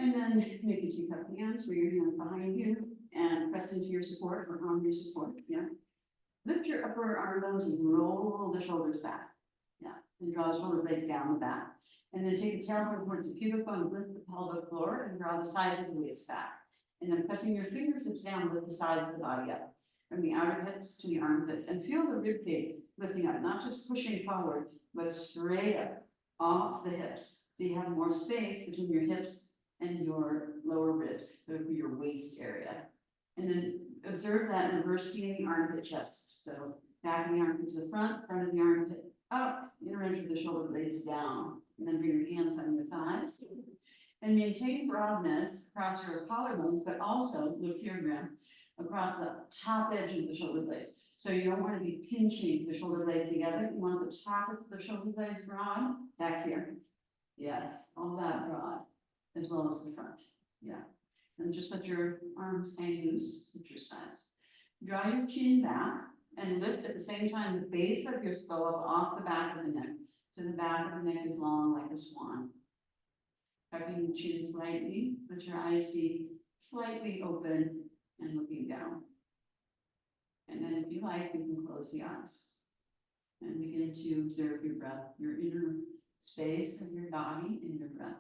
And then make a two cup hands where your hand behind you and press into your support or on your support, yeah. Lift your upper arm bones and roll the shoulders back. Yeah, and draw the shoulder blades down the back. And then take the tailbone towards the pubic bone, lift the pelvic floor and draw the sides of the waist back. And then pressing your fingertips down, lift the sides of the body up. From the outer hips to the armpits and feel the rib cage lifting up, not just pushing forward, but straight up off the hips. So you have more space between your hips and your lower ribs, so for your waist area. And then observe that reversing the armpit chest. So back of the armpit to the front of the armpit up, inner edge of the shoulder blades down, and then bring your hands on your thighs. And maintain broadness across your collarbones, but also look here, Graham, across the top edge of the shoulder blades. So you don't want to be pinching the shoulder blades together. You want the top of the shoulder blades broad back here. Yes, all that broad, as well as the front. Yeah. And just let your arms hang loose at your sides. Draw your chin back and lift at the same time the base of your skull up off the back of the neck. So the back of the neck is long like a swan. Tucking the chin slightly, let your eyes be slightly open and looking down. And then if you like, you can close the eyes and begin to observe your breath, your inner space of your body and your breath.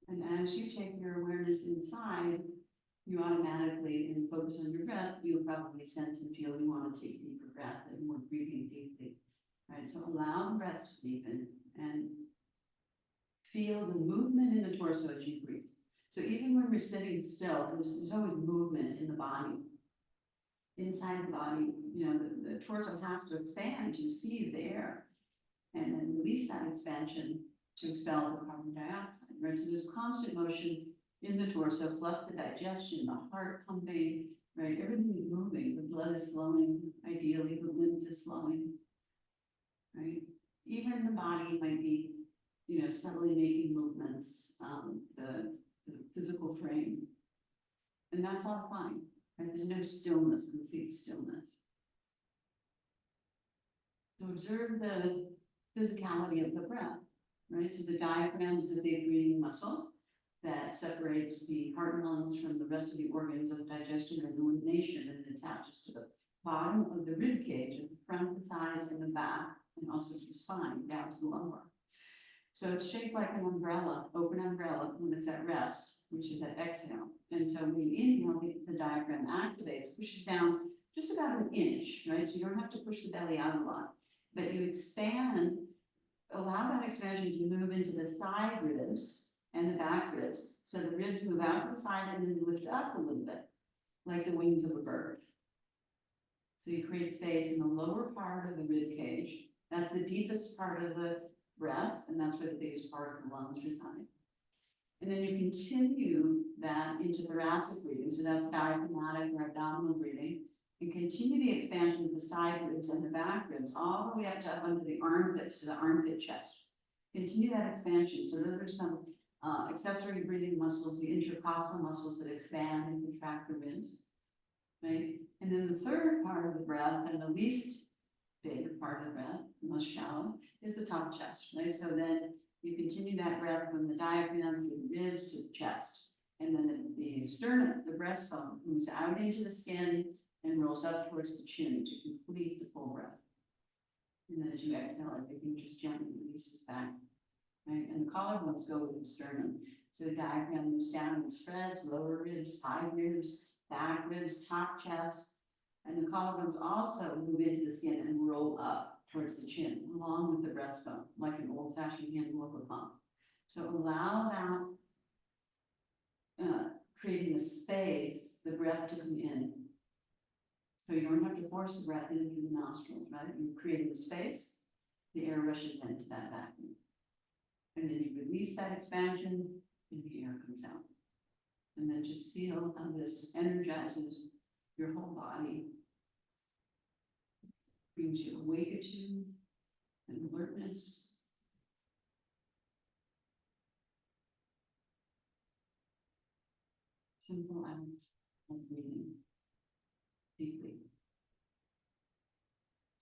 And as you take your awareness inside, you automatically, and focus on your breath, you'll probably sense and feel you want to take deeper breath and more breathing deeply. Right, so allow the breath to deepen and feel the movement in the torso as you breathe. So even when we're sitting still, there's always movement in the body. Inside the body, you know, the torso has to expand to receive the air and then release that expansion to expel the carbon dioxide, right? So there's constant motion in the torso, plus the digestion, the heart pumping, right? Everything is moving, the blood is flowing, ideally the lymph is flowing, right? Even the body might be, you know, subtly making movements, the physical frame, and that's all fine, right? There's no stillness, complete stillness. So observe the physicality of the breath, right? So the diaphragm is a big breathing muscle that separates the heart and lungs from the rest of the organs of digestion and elimination, and it attaches to the bottom of the rib cage at the front, the sides, and the back, and also to the spine, down to the lumbar. So it's shaped like an umbrella, open umbrella, when it's at rest, which is at exhale. And so when you inhale, the diaphragm activates, pushes down just about an inch, right? So you don't have to push the belly out a lot, but you expand, allow that expansion to move into the side ribs and the back ribs. So the ribs move out to the side and then lift up a little bit, like the wings of a bird. So you create space in the lower part of the rib cage. That's the deepest part of the breath, and that's where the biggest part of the lungs reside. And then you continue that into thoracic breathing, so that's diaphragmatic or abdominal breathing, and continue the expansion of the side ribs and the back ribs, all the way up under the armpits to the armpit chest. Continue that expansion. So those are some accessory breathing muscles, the intercostal muscles that expand and contract the ribs, right? And then the third part of the breath, and the least big part of the breath, the most shallow, is the top chest, right? So then you continue that breath from the diaphragm to the ribs to the chest. And then the sternum, the breastbone, moves out into the skin and rolls up towards the chin to complete the full breath. And then as you exhale, everything just gently releases back, right? And the collarbones go with the sternum. So the diaphragm moves down and spreads, lower ribs, side ribs, back ribs, top chest. And the collarbones also move into the skin and roll up towards the chin, along with the breastbone, like an old-fashioned handle of a pump. So allow that, creating the space, the breath to come in. So you don't have to force the breath in through the nostrils, right? You're creating the space, the air rushes into that vacuum. And then you release that expansion, and the air comes out. And then just feel how this energizes your whole body, brings you awakened and alertness. Simple act of breathing deeply.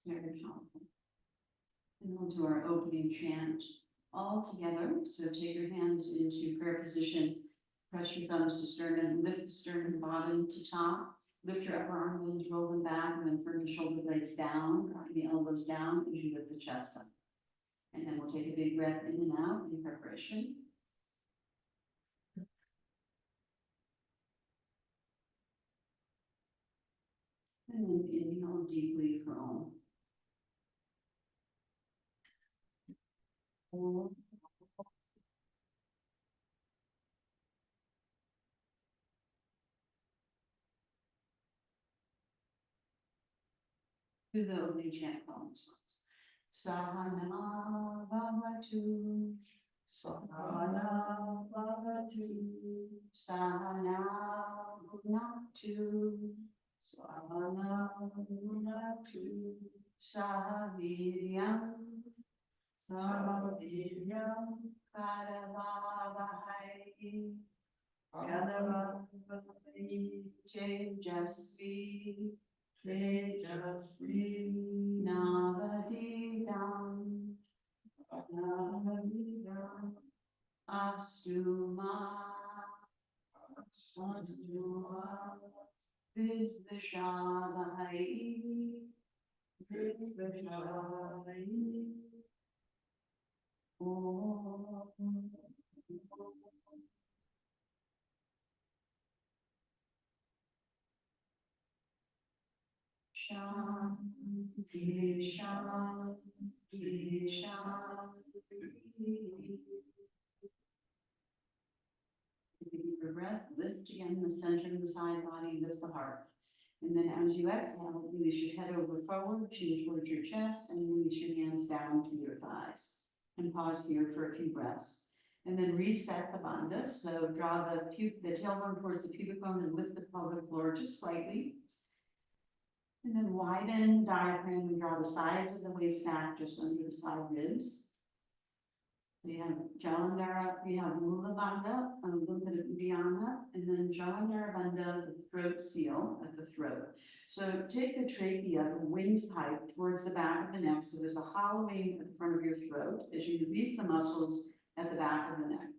Very powerful. And we'll do our opening chant all together. So take your hands into prayer position. Press your thumbs to sternum, lift the sternum bottom to top. Lift your upper arm bones, roll them back, and then turn the shoulder blades down, dropping the elbows down as you lift the chest up. And then we'll take a big breath in and out in preparation. And then inhale deeply for Om. Om. Do the opening chant poems. Sahana Bhavatu, Sahana Bhavatu, Sahana Bhunaktu, Sahana Bhunaktu, Sahaviryam, Sahaviryam, Karavavahai, Karavavahai, Tejasvi, Tejasvi, Navadidam, Navadidam, Astuma, Astuma, Vidvishavahai, Vidvishavahai, Om. Shanti, Shanti, Shanti. Take a deeper breath, lift again the center of the side body, lift the heart. And then as you exhale, release your head over forward, chin towards your chest, and release your hands down to your thighs. And pause here for a few breaths. And then reset the bandha. So draw the tailbone towards the pubic bone and lift the pelvic floor just slightly. And then widen diaphragm and draw the sides of the waist back just under the side ribs. So you have Jalandhara, we have Mula Bandha, a little bit of Uddiyana, and then Jalandhara Bandha, the throat seal at the throat. So take the trachea, the windpipe, towards the back of the neck. So there's a hollowing at the front of your throat as you release the muscles at the back of the neck.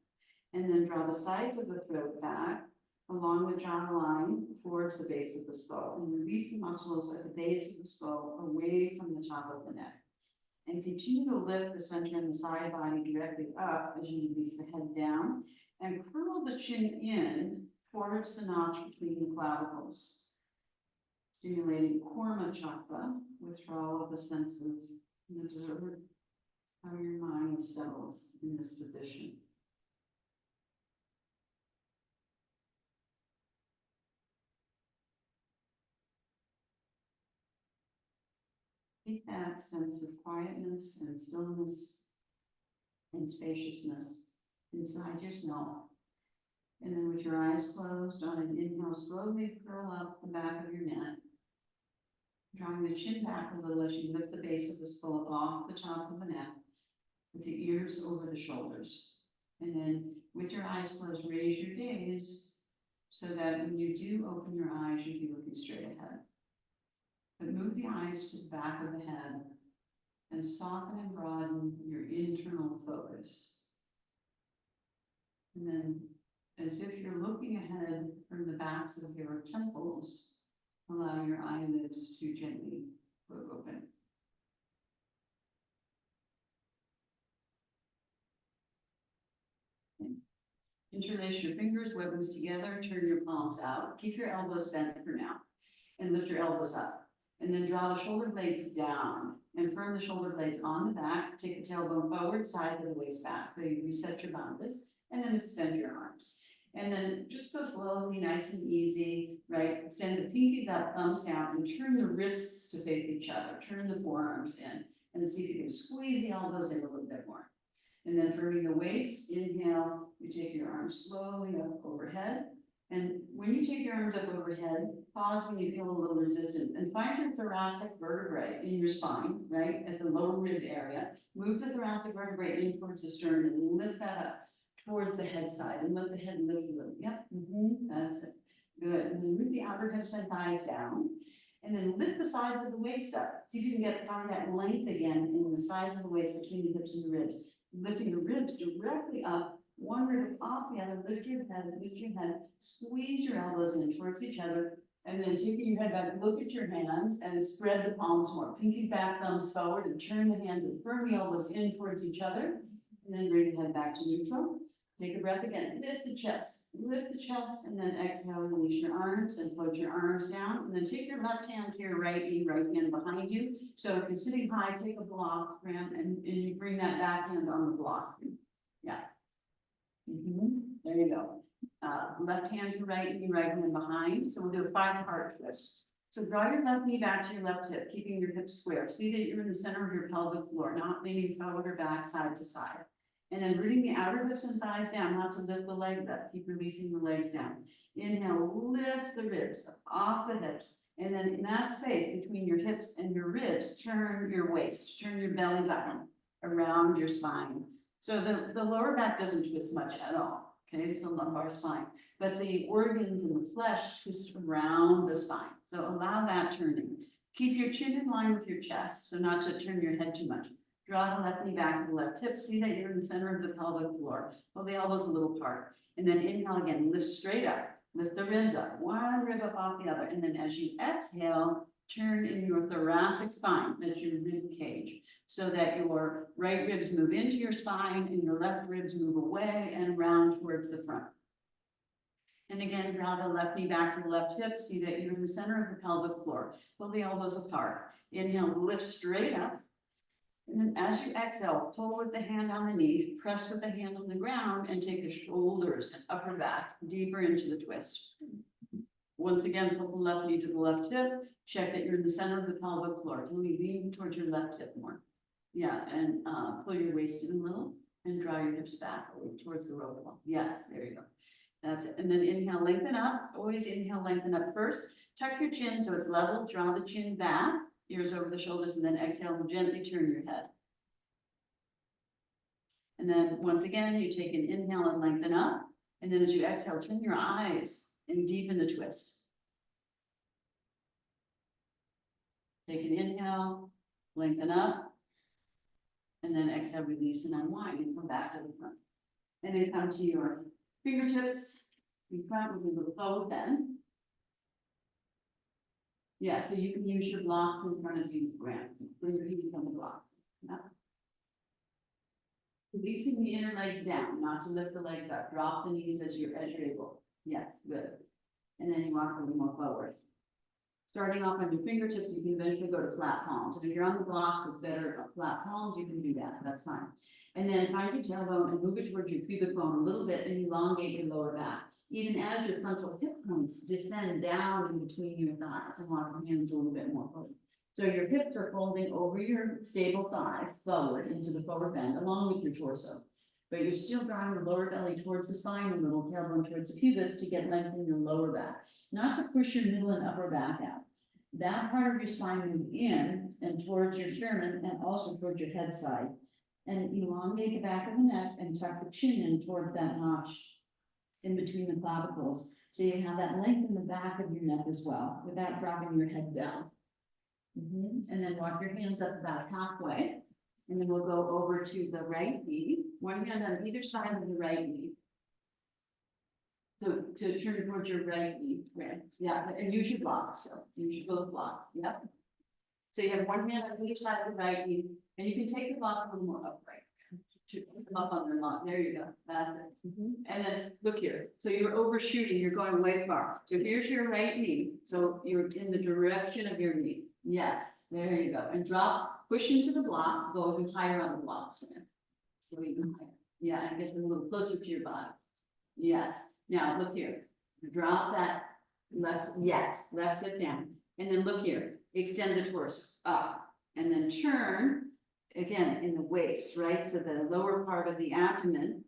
And then draw the sides of the throat back along the jawline towards the base of the skull, and release the muscles at the base of the skull away from the top of the neck. And continue to lift the center and the side body directly up as you release the head down, and curl the chin in towards the notch between the clavicles, stimulating Korma chakra, withdrawal of the senses, and observe how your mind settles in this position. Keep that sense of quietness and stillness and spaciousness inside yourself. And then with your eyes closed, on an inhale, slowly curl up the back of your neck, drawing the chin back a little as you lift the base of the skull off the top of the neck, with the ears over the shoulders. And then with your eyes closed, raise your gaze so that when you do open your eyes, you'll be looking straight ahead. But move the eyes to the back of the head and soften and broaden your internal focus. And then, as if you're looking ahead from the backs of your temples, allow your eyelids to gently poke open. Interlace your fingers, weapons together, turn your palms out. Keep your elbows bent for now, and lift your elbows up. And then draw the shoulder blades down and firm the shoulder blades on the back. Take the tailbone forward, sides of the waist back. So you reset your bandhas, and then extend your arms. And then just go slowly, nice and easy, right? Extend the pinkies up, thumbs down, and turn the wrists to face each other. Turn the forearms in, and see if you can squeeze the elbows in a little bit more. And then firming the waist, inhale, you take your arms slowly up overhead. And when you take your arms up overhead, pause when you feel a little resistance and find your thoracic vertebrae in your spine, right, at the lower rib area. Move the thoracic vertebrae in towards the sternum and lift that up towards the head side and let the head lift a little. Yep, that's it. Good. And then move the outer hips and thighs down. And then lift the sides of the waist up. See if you can get find that length again in the sides of the waist between the hips and the ribs. Lifting the ribs directly up, one rib off the other, lift your head, squeeze your elbows in towards each other, and then taking your head back, look at your hands and spread the palms more. Pinkies back, thumbs forward, and turn the hands and firm the elbows in towards each other. And then bring the head back to neutral. Take a breath again, lift the chest, and then exhale, release your arms and float your arms down. And then take your left hand to your right knee, right hand behind you. So if you're sitting high, take a block, and you bring that back hand on the block. Yeah. There you go. Left hand to right knee, right hand behind. So we'll do a 5-part twist. So draw your left knee back to your left hip, keeping your hips square. See that you're in the center of your pelvic floor, not leaning forward or back, side to side. And then rooting the outer hips and thighs down, not to lift the legs up. Keep releasing the legs down. Inhale, lift the ribs off the hips. And then in that space between your hips and your ribs, turn your waist, turn your belly button around your spine. So the lower back doesn't twist much at all, okay, the lumbar spine. But the organs and the flesh twist around the spine. So allow that turning. Keep your chin in line with your chest, so not to turn your head too much. Draw the left knee back to the left hip. See that you're in the center of the pelvic floor. Pull the elbows a little apart. And then inhale again, lift straight up. Lift the ribs up, one rib up off the other. And then as you exhale, turn in your thoracic spine, that's your rib cage, so that your right ribs move into your spine and your left ribs move away and around towards the front. And again, draw the left knee back to the left hip. See that you're in the center of the pelvic floor. Pull the elbows apart. Inhale, lift straight up. And then as you exhale, pull with the hand on the knee, press with the hand on the ground, and take the shoulders and upper back deeper into the twist. Once again, pull the left knee to the left hip. Check that you're in the center of the pelvic floor. Can we lean towards your left hip more? Yeah, and pull your waist in a little and draw your hips back towards the rope wall. Yes, there you go. That's it. And then inhale, lengthen up. Always inhale, lengthen up first. Tuck your chin so it's level. Draw the chin back. Ears over the shoulders, and then exhale and gently turn your head. And then once again, you take an inhale and lengthen up. And then as you exhale, turn your eyes and deepen the twist. Take an inhale, lengthen up. And then exhale, release and unwind and come back to the front. And then come to your fingertips in front with a little forward bend. Yeah, so you can use your blocks in front of you, Grant. Bring your feet on the blocks. Yeah. Releasing the inner legs down, not to lift the legs up. Drop the knees as you're able. Yes, good. And then you walk a little more forward. Starting off on your fingertips, you can eventually go to flat palms. If you're on the blocks, it's better flat palms, you can do that. That's fine. And then find your tailbone and move it towards your pubic bone a little bit and elongate your lower back. Even as your frontal hip points descend down in between your thighs and walk your hands a little bit more forward. So your hips are folding over your stable thighs forward into the forward bend along with your torso. But you're still drawing the lower belly towards the spine, a little tailbone towards the pubis to get length in your lower back. Not to push your middle and upper back out. That part of your spine move in and towards your sternum and also towards your head side. And elongate the back of the neck and tuck the chin in towards that notch in between the clavicles. So you have that length in the back of your neck as well, without dropping your head down. And then walk your hands up about halfway. And then we'll go over to the right knee, one hand on either side of the right knee. So to turn towards your right knee, right? Yeah, and use your blocks, so use your both blocks, yep. So you have one hand on either side of the right knee, and you can take the block a little more upright. To put them up on their line. There you go. That's it. And then look here. So you're overshooting, you're going way far. So here's your right knee. So you're in the direction of your knee. Yes, there you go. And drop, push into the blocks, go even higher on the blocks. Go even higher. Yeah, and get them a little closer to your body. Yes. Now look here. Drop that left, yes, left hip down. And then look here. Extend the torso up. And then turn. Again, in the waist, right? So the lower part of the abdomen.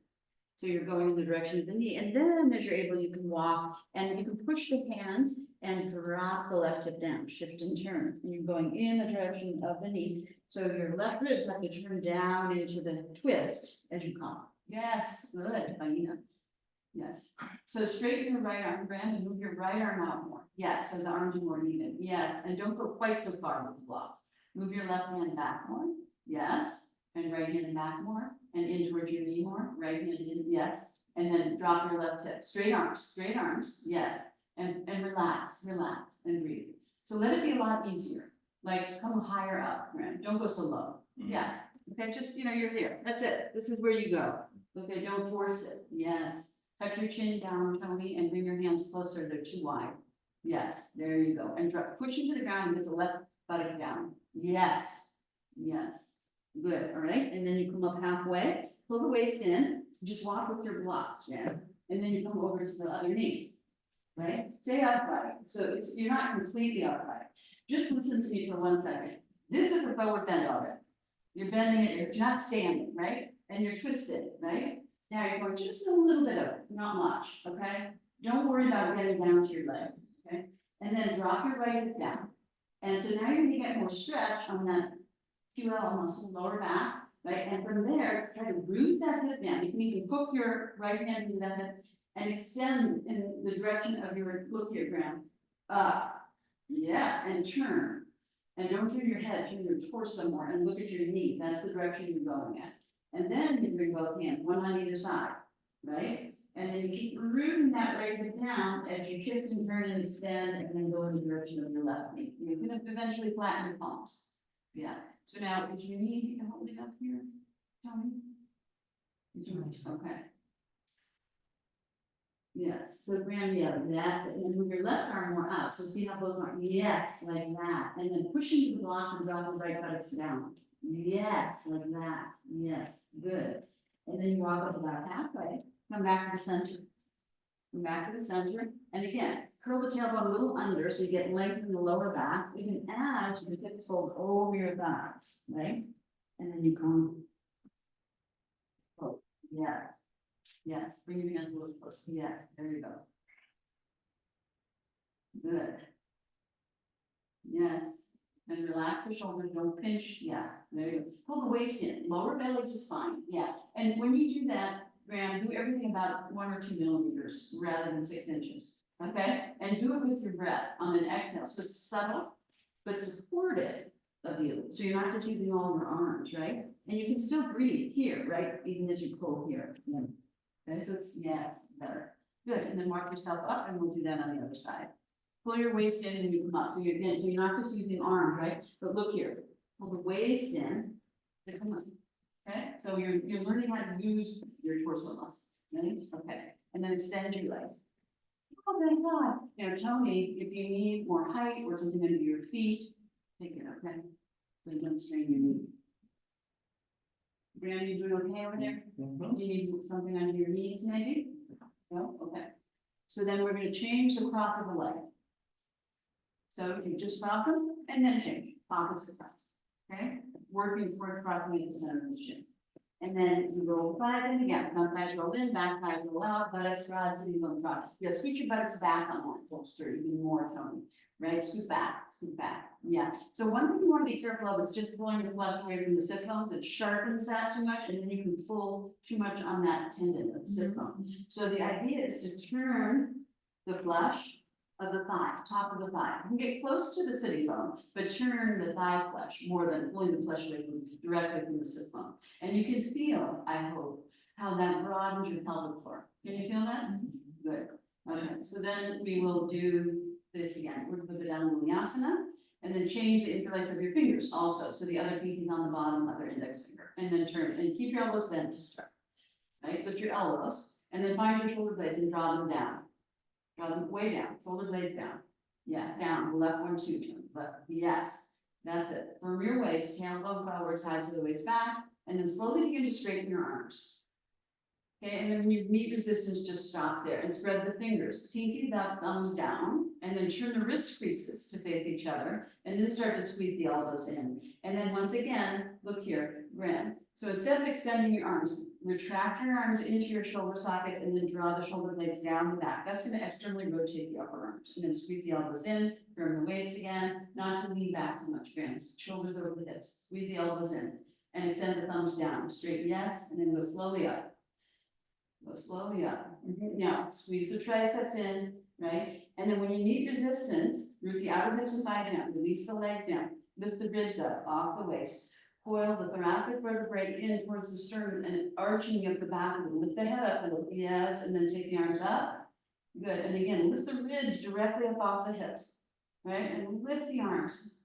So you're going in the direction of the knee. And then as you're able, you can walk and you can push the hands and drop the left hip down, shift and turn. And you're going in the direction of the knee. So your left ribs have to turn down into the twist as you come. Yes, good, Aina. Yes. So straighten your right arm, Graham, and move your right arm out more. Yes, so the arms are more even. Yes, and don't go quite so far with the blocks. Move your left hand back more. Yes, and right hand back more, and in towards your knee more. Right hand in, yes, and then drop your left hip. Straight arms, yes, and relax, and breathe. So let it be a lot easier. Like come higher up, Graham. Don't go so low. Yeah. Okay, just you're here. That's it. This is where you go. Okay, don't force it. Yes. Tuck your chin down, Tony, and bring your hands closer. They're too wide. Yes, there you go. And drop, push into the ground and get the left buttock down. Yes. Yes. Good. All right. And then you come up halfway, pull the waist in, just walk with your blocks, yeah. And then you come over to the other knee. Right? Stay upright. So you're not completely upright. Just listen to me for 1 second. This is a forward bend already. You're bending it, you're not standing, right? And you're twisted, right? Now you're going just a little bit of it, not much, okay? Don't worry about getting down to your leg, okay? And then drop your right hip down. And so now you're gonna get more stretch on that QL muscle, lower back, right? And from there, try to root that hip down. You can even hook your right hand into that hip and extend in the direction of your, look here, Graham. Up, yes, and turn. And don't turn your head, turn your torso more and look at your knee. That's the direction you're going at. And then you bring both hands, one on either side, right? And then you keep rooting that right hip down as you shift and turn and extend and then go in the direction of your left knee. You're gonna eventually flatten your palms. Yeah. So now, is your knee, you can hold it up here, Tony? Okay. Yes, so Graham, yeah, that's it. And then move your left arm more out. So see how both arms, yes, like that. And then push into the blocks and drop the right buttocks down. Yes, like that. Yes, good. And then you walk up about halfway, come back to the center. Come back to the center. And again, curl the tailbone a little under so you get length in the lower back. You can add to the hips fold over your thighs, right? And then you come. Oh, yes. Yes, bring your hands a little closer. Yes, there you go. Good. Yes, and relax the shoulders, don't pinch. Yeah, there you go. Pull the waist in, lower belly to spine. Yeah, and when you do that, Graham, do everything about 1 or 2 millimeters rather than 6 inches. Okay, and do it with your breath on an exhale. So it's subtle, but supportive of you. So you're not just using all your arms, right? And you can still breathe here, right? Even as you pull here. Yeah. Okay, so it's, yes, better. Good, and then mark yourself up and we'll do that on the other side. Pull your waist in and you come up. So you're not just using arms, right? But look here, pull the waist in to come up. Okay, so you're learning how to use your torso muscles, right? Okay, and then extend your legs. Oh, thank God. Tell me if you need more height or something under your feet, take it, okay? So don't strain your knee. Graham, you doing okay over there? You need something under your knees, maybe? No? Okay. So then we're going to change the cross of the legs. So you just cross them and then change, opposite cross. Okay? Working towards crossing at the center of the shin. And then you roll the thighs in again. Front thighs roll in, back thighs roll out, buttocks broad, sitting bone broad. Yeah, scoot your buttocks back on that bolster even more, Tony. Right? Scoot back, scoot back. Yeah. So one thing you want to be careful of is just pulling the flesh away from the sit bones. It sharpens that too much, and then you can pull too much on that tendon of the sit bone. So the idea is to turn the flesh of the thigh, top of the thigh. You can get close to the sitting bone, but turn the thigh flesh more than pulling the flesh away directly from the sit bone. And you can feel, I hope, how that broadens your pelvic floor. Can you feel that? Good. Okay, so then we will do this again. We're going to go down to Vinyasana and then change the interlace of your fingers also. So the other pinky is on the bottom, other index finger, and then turn and keep your elbows bent to start. Right? Lift your elbows and then find your shoulder blades and draw them down. Draw them way down, shoulder blades down. Yeah, down, the left one, 2, turn, left, yes, that's it. Firm your waist, tailbone forward, sides of the waist back, and then slowly begin to straighten your arms. Okay, and then when you meet resistance, just stop there and spread the fingers, pinkies up, thumbs down, and then turn the wrist creases to face each other, and then start to squeeze the elbows in. And then once again, look here, Graham. So instead of extending your arms, retract your arms into your shoulder sockets and then draw the shoulder blades down the back. That's going to externally rotate the upper arms. And then squeeze the elbows in, firm the waist again, not to lean back so much, Graham. Shoulders over the hips. Squeeze the elbows in and extend the thumbs down. Straight yes, and then go slowly up. Go slowly up. Now, squeeze the triceps in, right? And then when you need resistance, root the outer hips and thigh down, release the legs down, lift the ribs up off the waist. Coil the thoracic vertebrae in towards the sternum and arching of the back. Lift the head up a little, yes, and then take the arms up. Good, and again, lift the ribs directly up off the hips, right? And lift the arms.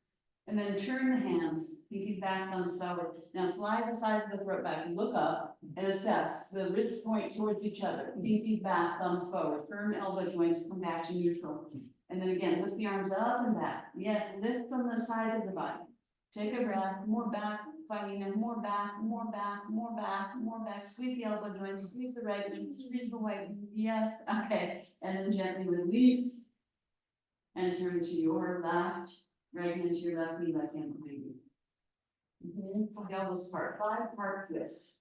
And then turn the hands, pinkies back, thumbs forward. Now slide the sides of the throat back, look up and assess. The wrists point towards each other, pinkies back, thumbs forward, firm elbow joints, come back to neutral. And then again, lift the arms up and back. Yes, lift from the sides of the body. Take a breath, more back, finding them, more back, more back, more back, more back. Squeeze the elbow joints, squeeze the right knee, squeeze the right knee. Yes, okay. And then gently release. And turn to your left, right hand to your left knee, left hand behind you. The elbows apart, 5-part twist.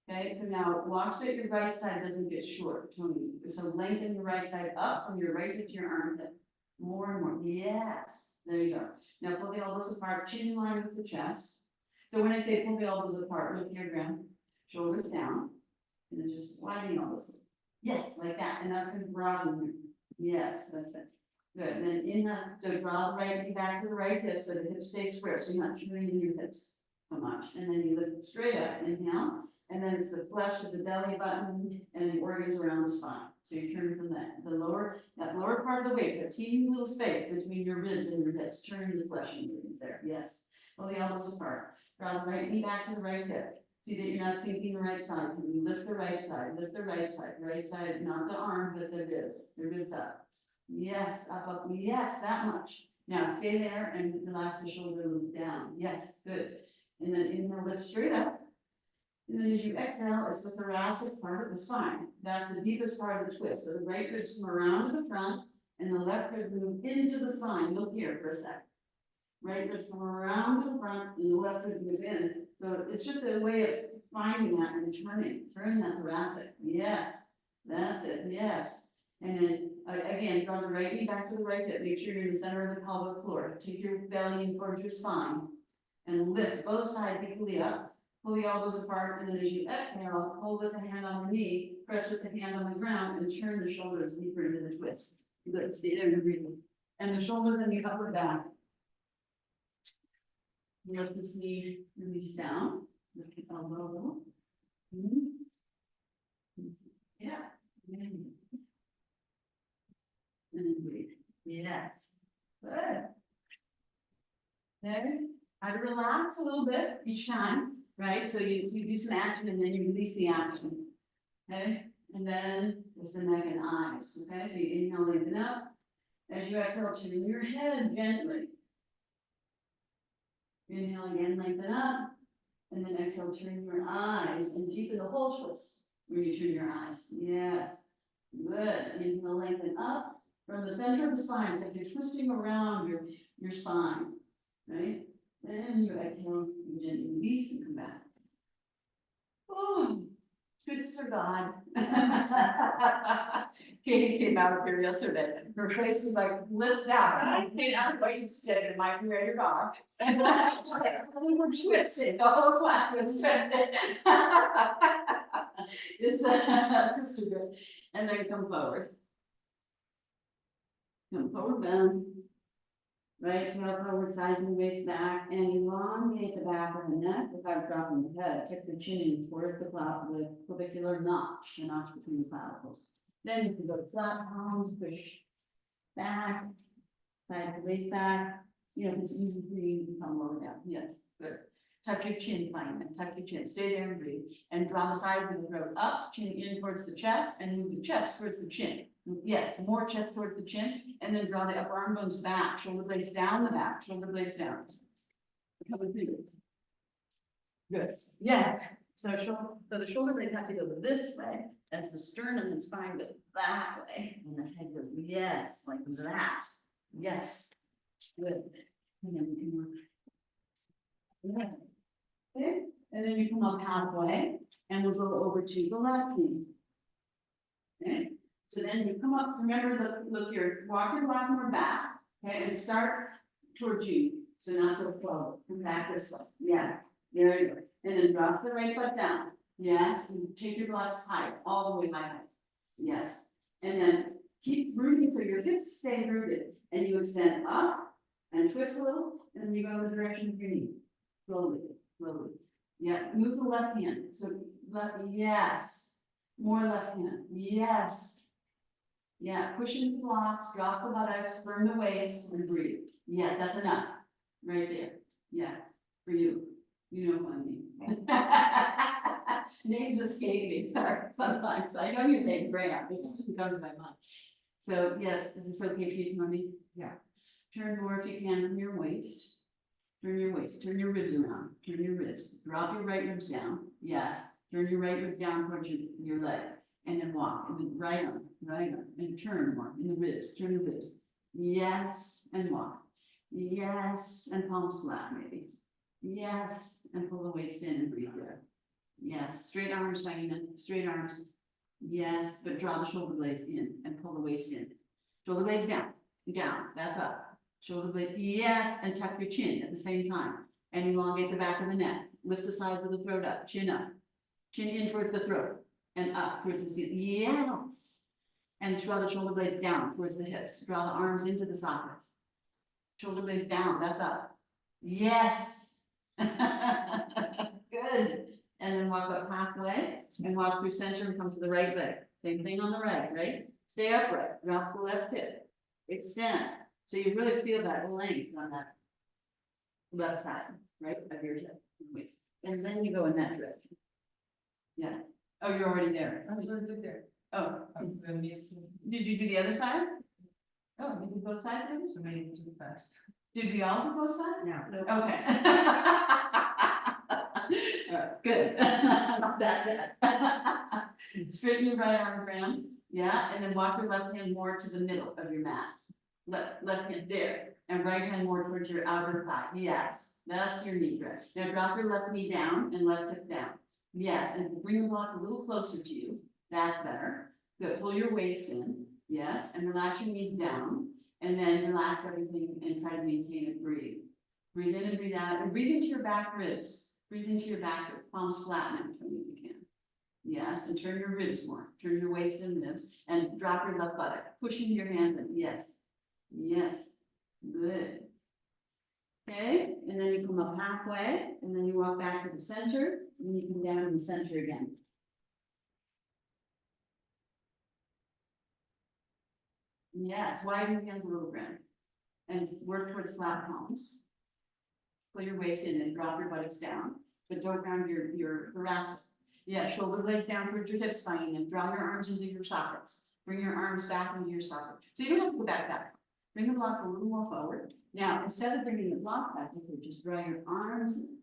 Okay, so now watch that your right side doesn't get short, Tony. So lengthen the right side up from your right hip to your armpit. More and more, yes, there you go. Now pull the elbows apart, chin in line with the chest. So when I say pull the elbows apart, look here, ground, shoulders down, and then just widen the elbows. Yes, like that, and that's gonna broaden. Yes, that's it. Good, and then inhale, so draw the right knee back to the right hip, so the hips stay square, so you're not chewing in your hips so much. And then you lift straight up, inhale, and then it's the flesh of the belly button and the organs around the spine. So you turn from that lower part of the waist, that teeny little space between your ribs and your hips, turn the flesh and organs there, yes. Pull the elbows apart, draw the right knee back to the right hip. See that you're not sinking the right side, you lift the right side, right side, not the arm, but the ribs up. Yes, up, yes, that much. Now stay there and relax the shoulder, loop down. Yes, good. And then inhale, lift straight up. And then as you exhale, it's the thoracic part of the spine. That's the deepest part of the twist. So the right ribs come around to the front and the left rib move into the spine. Look here for a sec. Right ribs come around to the front and the left rib move in. So it's just a way of finding that and turning that thoracic. Yes, that's it, yes. And then again, draw the right knee back to the right hip. Make sure you're in the center of the pelvic floor. Take your belly in towards your spine and lift both sides equally up. Pull the elbows apart, and then as you exhale, hold with the hand on the knee, press with the hand on the ground, and turn the shoulders deeper into the twist. Good, stay there and breathe. And the shoulders and the upper back. Lift this knee, release down. Lift the elbow a little. Yeah. And then breathe. Yes. Good. There. Try to relax a little bit each time, right? So you do some action and then you release the action. Okay? And then there's the neck and eyes. Okay, so you inhale, lengthen up. As you exhale, turn your head gently. Inhale again, lengthen up. And then exhale, turn your eyes and deepen the whole twist when you turn your eyes. Yes. Good. Inhale, lengthen up. From the center of the spine, it's like you're twisting around your spine. Right? Then you exhale, you gently release and come back. Oh, twists are gone. Katie came out of here yesterday. Her face was like, let's out. I can't out what you said in my career dog. We were twisted. The whole class was twisted. It's so good. And then come forward. Come forward, bend. Right, tail forward, sides and waist back, and elongate the back of the neck without dropping the head. Tip the chin in towards the clavicular notch, the notch between the clavicles. Then you can go flat palms, push back, side the waist back. You know, if it's easy for you, you can come lower down. Yes, good. Tuck your chin, finally. Tuck your chin. Stay there and breathe. And draw the sides of the throat up, chin in towards the chest, and move the chest towards the chin. Yes, more chest towards the chin, and then draw the upper arm bones back, shoulder blades down the back, shoulder blades down. Coming through. Good. Yeah. So the shoulder blades have to go this way, as the sternum and spine goes that way, and the head goes yes, like that. Yes. Good. And then you can work. Yeah. Okay. And then you come up halfway, and we'll go over to the left knee. Okay. So then you come up, remember, look here, walk your last more back, okay, and start towards you. So not so forward, come back this way. Yeah, there you go. And then drop the right foot down. Yes, and take your blocks high, all the way high. Yes, and then keep rooting so your hips stay rooted, and you extend up and twist a little, and then you go in the direction of your knee. Slowly, slowly. Yeah, move the left hand, so left, yes. More left hand, yes. Yeah, push into the blocks, drop the buttocks, firm the waist, and breathe. Yeah, that's enough, right there. Yeah, for you. You know what I mean. Names escape me, sorry, sometimes. I know your name, Graham, it just doesn't come to my mind. So, yes, is this okay for you, Tony? Yeah. Turn more if you can from your waist. Turn your waist, turn your ribs around, turn your ribs, drop your right ribs down, yes. Turn your right rib down towards your leg, and then walk, and then right arm, and turn more in the ribs, turn the ribs. Yes, and walk. Yes, and palms flat maybe. Yes, and pull the waist in and breathe there. Yes, straight arms, Diana, straight arms. Yes, but draw the shoulder blades in and pull the waist in. Shoulder blades down, down, that's up. Shoulder blade, yes, and tuck your chin at the same time. And elongate the back of the neck. Lift the sides of the throat up, chin up. Chin in towards the throat and up towards the ceiling. Yes. And draw the shoulder blades down towards the hips. Draw the arms into the sockets. Shoulder blades down, that's up. Yes. Good. And then walk up halfway and walk through center and come to the right leg. Same thing on the right? Stay upright, drop the left hip, extend. So you really feel that length on that left side, right, of your hip and waist. And then you go in that direction. Yeah. Oh, you're already there. I'm going to there. Oh, I'm missing. did you do the other side? Oh, you did both sides, maybe? So maybe too fast. Did we all do both sides? No. Okay. All right, good. Not that bad. Straighten your right arm around, yeah, and then walk your left hand more to the middle of your mat. Left hand there, and right hand more towards your outer thigh. Yes, that's your knee stretch. Now drop your left knee down and left hip down. Yes, and bring the blocks a little closer to you. That's better. Good. Pull your waist in. Yes, and relax your knees down, and then relax everything and try to maintain it. Breathe. Breathe in and breathe out, and breathe into your back ribs. Breathe into your back ribs. Palms flatten if you can. Yes, and turn your ribs more. Turn your waist and ribs, and drop your left buttock. Push into your hands in. Yes. Yes. Good. Okay, and then you come up halfway, and then you walk back to the center, and you come down to the center again. Yes, widen your hands a little bit, and work towards flat palms. Pull your waist in and drop your buttocks down, but don't round your thoracic. Yeah, shoulder blades down towards your hip spine, and draw your arms into your sockets. Bring your arms back into your socket. So you don't have to go back. Bring the blocks a little more forward. Now, instead of bringing the block back, you can just draw your arms in.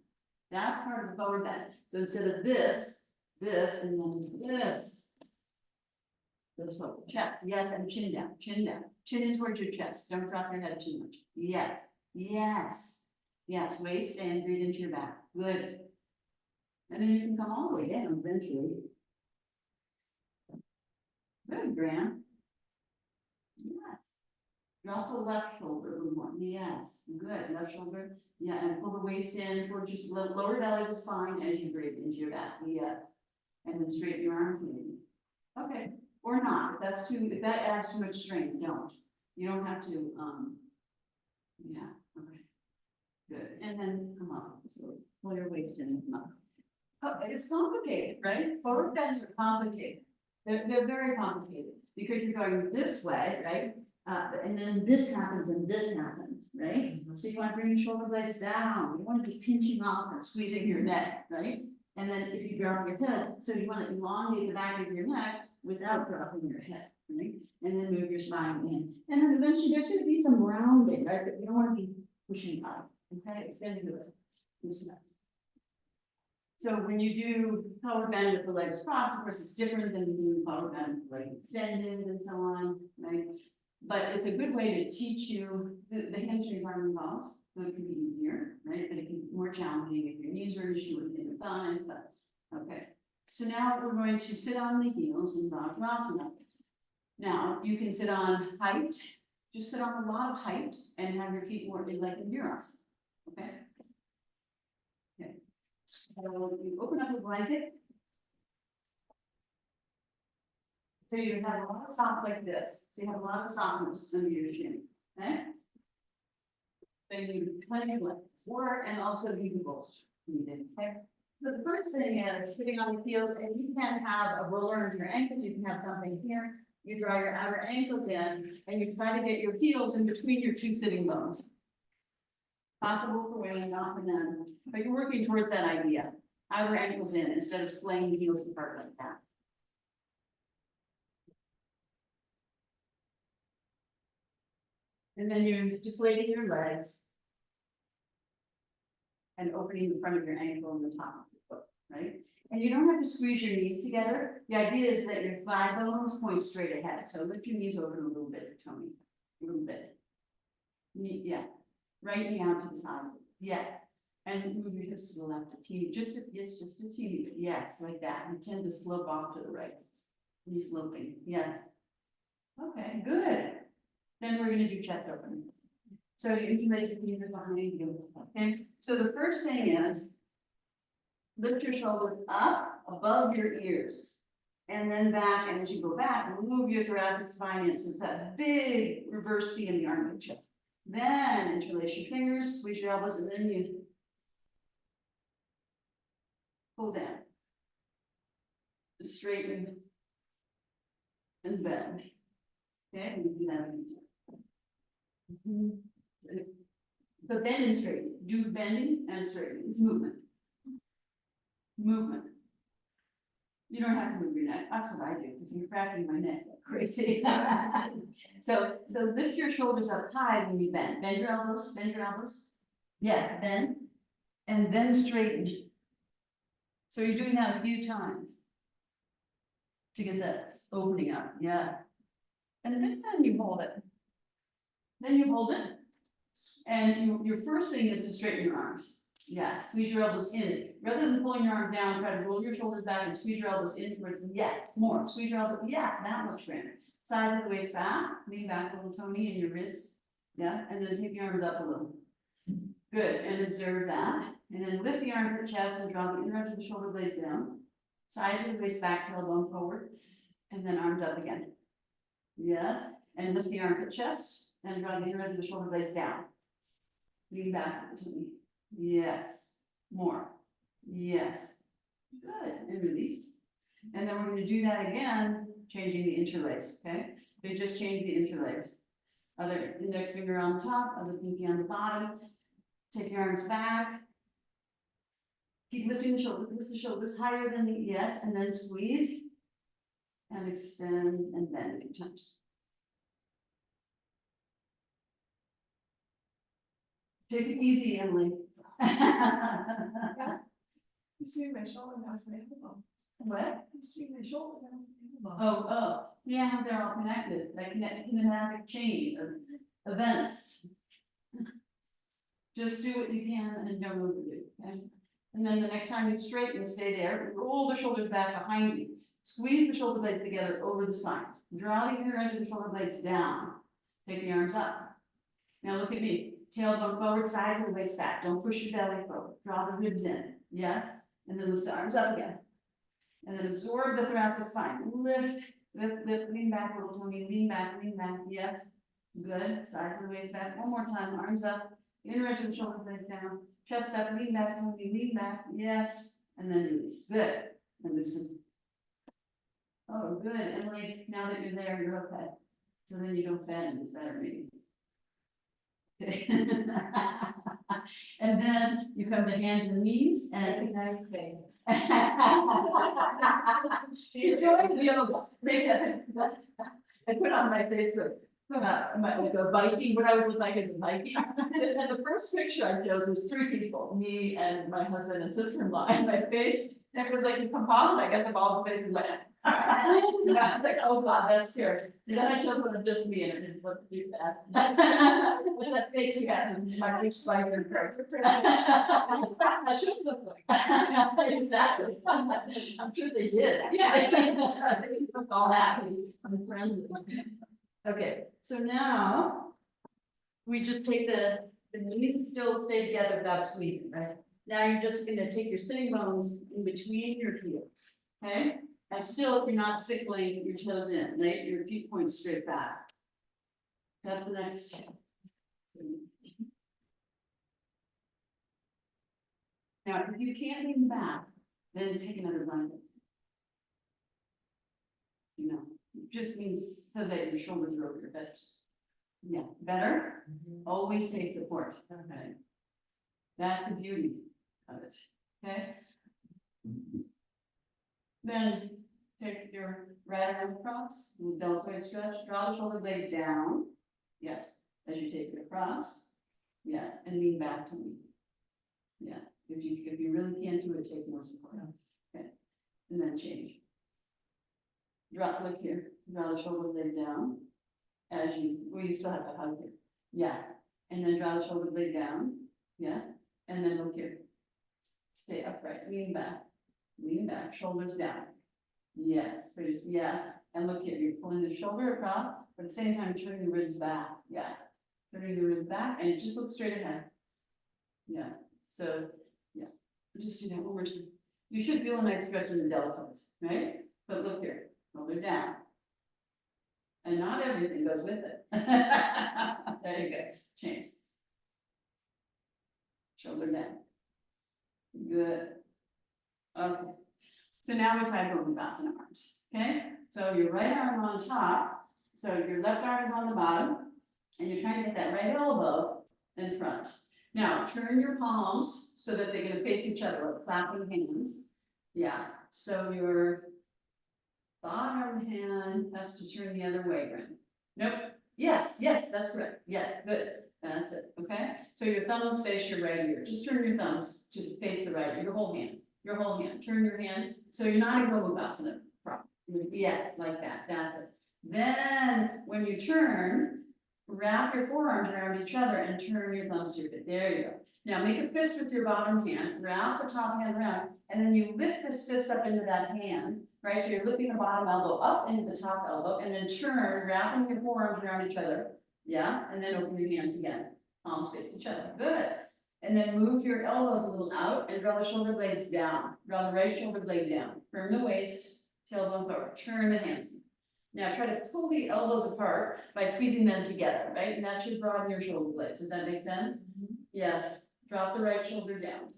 That's part of the forward bend. So instead of this, and then this. This forward, chest, yes, and chin down, chin in towards your chest. Don't drop your head too much. Yes, yes, yes, waist and breathe into your back. Good. And then you can come all the way down eventually. Good, Graham. Yes. Drop the left shoulder a little more. Yes, good. Left shoulder. Yeah, and pull the waist in towards your lower belly to spine as you breathe into your back. Yes. And then straighten your arms maybe. Okay. Or not. If that adds too much strength, don't. You don't have to, yeah, okay. Good. And then come up. So pull your waist in and come up. Oh, it's complicated, right? Forward bends are complicated. They're very complicated because you're going this way, right? And then this happens and this happens, right? So you want to bring your shoulder blades down. You want to be pinching off and squeezing your neck, right? And then if you drop your head, so you want to elongate the back of your neck without dropping your head, right? And then move your spine in. And then eventually there's going to be some rounding, right? But you don't want to be pushing up, okay? Extend your leg. So when you do power bend with the legs crossed, of course, it's different than doing power bend with legs extended and so on, right? But it's a good way to teach you, the hamstrings aren't involved, so it can be easier, right? But it can be more challenging if your knees are an issue with your thighs, but, okay. So now we're going to sit on the heels in Vajrasana. Now, you can sit on height, just sit on a lot of height and have your feet more like in Virasana, okay? Okay. So you open up a blanket So you have a lot of soft like this, so you have a lot of softness under your shin, okay? Then you plenty of legs, or, and also you can bolster, needed, okay? So the first thing is sitting on the heels, and you can have a roller under your ankles, you can have something here. You draw your outer ankles in, and you try to get your heels in between your two sitting bones. Possible for women, not for men, but you're working towards that idea. Outer ankles in instead of splaying the heels apart like that. And then you're deflating your legs. And opening the front of your ankle and the top of your foot, right? And you don't have to squeeze your knees together. The idea is that your thigh bones point straight ahead. So lift your knees over a little bit, Tony, a little bit. Yeah, right knee out to the side, yes. And move your hips to the left a teeny, just a teeny bit, yes, like that. You tend to slope off to the right. Knee sloping, yes. Okay, good. Then we're gonna do chest opening. So you interlace the fingers behind you, okay? So the first thing is lift your shoulders up above your ears. And then back, and as you go back, move your thoracic spine into that big reverse C in the arm and chest. Then interlace your fingers, squeeze your elbows, and then you pull down. Just straighten and bend. Okay, and do that again. So bend and straighten, do bending and straightening, it's movement. Movement. You don't have to move your neck, that's what I do, because you're cracking my neck like crazy. So lift your shoulders up high when you bend, bend your elbows, Yes, bend, and then straighten. So you're doing that a few times. To get that opening up, yes. And then you hold it. Then you hold it. And your first thing is to straighten your arms. Yes, squeeze your elbows in. Rather than pulling your arm down, try to roll your shoulders back and squeeze your elbows in towards, yes, more. Squeeze your elbows, yes, that much grander. Sides of the waist back, lean back a little, Tony, in your ribs. Yeah, and then take your arms up a little. Good, and observe that. And then lift the armpit chest and draw the inner edge of the shoulder blades down. Sides of the waist back, tailbone forward. And then arms up again. Yes, and lift the armpit chest and draw the inner edge of the shoulder blades down. Lean back to me. Yes, more. Yes, good, and release. And then we're going to do that again, changing the interlace, okay? They just change the interlace. Other index finger on top, other pinky on the bottom. Take your arms back. Keep lifting the shoulders, lift the shoulders higher than the, yes, and then squeeze. And extend and bend a few times. Take it easy, Emily. You see my shoulder, that's my elbow. What? You see my shoulder, that's my elbow. Oh, yeah, they're all connected, like kinematic chain of events. Just do what you can and don't overdo, okay? And then the next time you straighten, stay there, roll the shoulders back behind you. Squeeze the shoulder blades together over the spine. Draw the inner edge of the shoulder blades down. Take the arms up. Now look at me. Tailbone forward, sides of the waist back. Don't push your belly forward. Draw the ribs in. Yes? And then lift the arms up again. And then absorb the thoracic spine. Lift, lift, lift, lean back a little, Tony. Lean back, yes. Good. Sides of the waist back. One more time. Arms up. Inner edge of the shoulder blades down. Chest up, lean back, Tony. Lean back. Yes. And then release. Good. And loosen. Oh, good. And like, now that you're there, you're okay. So then you don't bend, it's better maybe. Okay. And then you come to hands and knees and Nice face. enjoy yoga. I put on my Facebook, like a Viking, what I would look like as a Viking. And the first picture I showed was 3 people, me and my husband and sister-in-law, and my face, it was like a composite, I guess, of all the faces went. I was like, oh God, that's scary. Then I chose one of just me and it didn't look too bad. With that face you got, my reach like your person. I should look like. Exactly. I'm sure they did. Yeah. They look all happy and friendly. Okay, so now we just take the knees still stay together without squeezing, right? Now you're just gonna take your sitting bones in between your heels, okay? And still, if you're not sickling your toes in, right, your feet point straight back. That's the next step. Now, if you can't lean back, then take another blanket. You know, it just means so that your shoulders are over your hips. Yeah, better, always take support, okay? That's the beauty of it, okay? Then take your right arm across, little deltoid stretch, draw the shoulder blade down. Yes, as you take it across. Yeah, and lean back to me. Yeah, if you really can't do it, take more support. Okay, and then change. Drop, look here, draw the shoulder blade down. As you, well, you still have to hug here. Yeah, and then draw the shoulder blade down. Yeah, and then look here. Stay upright, lean back, shoulders down. Yes, there's, yeah, and look here, you're pulling the shoulder across, but at the same time, turning the ribs back, yeah. Turning the ribs back, and just look straight ahead. Yeah, so, yeah, just do that one more time. You should feel a nice stretch in the deltoids, right? But look here, shoulder down. And not everything goes with it. There you go, change. Shoulder down. Good. Okay. So now we try Gopinabhasana arms, okay? So your right arm on top, so your left arm is on the bottom, and you're trying to get that right elbow in front. Now, turn your palms so that they're gonna face each other, like clapping hands. Yeah, so your bottom hand has to turn the other way, Brent. Nope, yes, that's correct, yes, good, that's it, okay? So your thumbs face your right ear, just turn your thumbs to face the right ear, your whole hand, turn your hand, so you're not in Gopinabhasana. Yes, like that, that's it. Then, when you turn, wrap your forearms around each other and turn your thumbs to your feet, there you go. Now make a fist with your bottom hand, wrap the top hand around, and then you lift this fist up into that hand, right? So you're lifting the bottom elbow up into the top elbow, and then turn, wrapping your forearms around each other, yeah? And then open your hands again, palms face each other, good. And then move your elbows a little out and draw the shoulder blades down. Draw the right shoulder blade down. Firm the waist, tailbone forward. Turn the hands. Now try to pull the elbows apart by squeezing them together, right? And that should broaden your shoulder blades. Does that make sense? Yes. Drop the right shoulder down.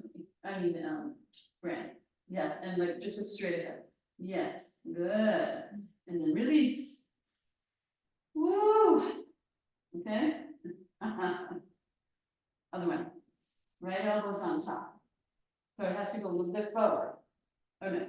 Brand. Yes, and look, just look straight ahead. Yes, good. And then release. Woo! Okay. Other one. Right elbow's on top. So it has to go a little bit forward. Oh no.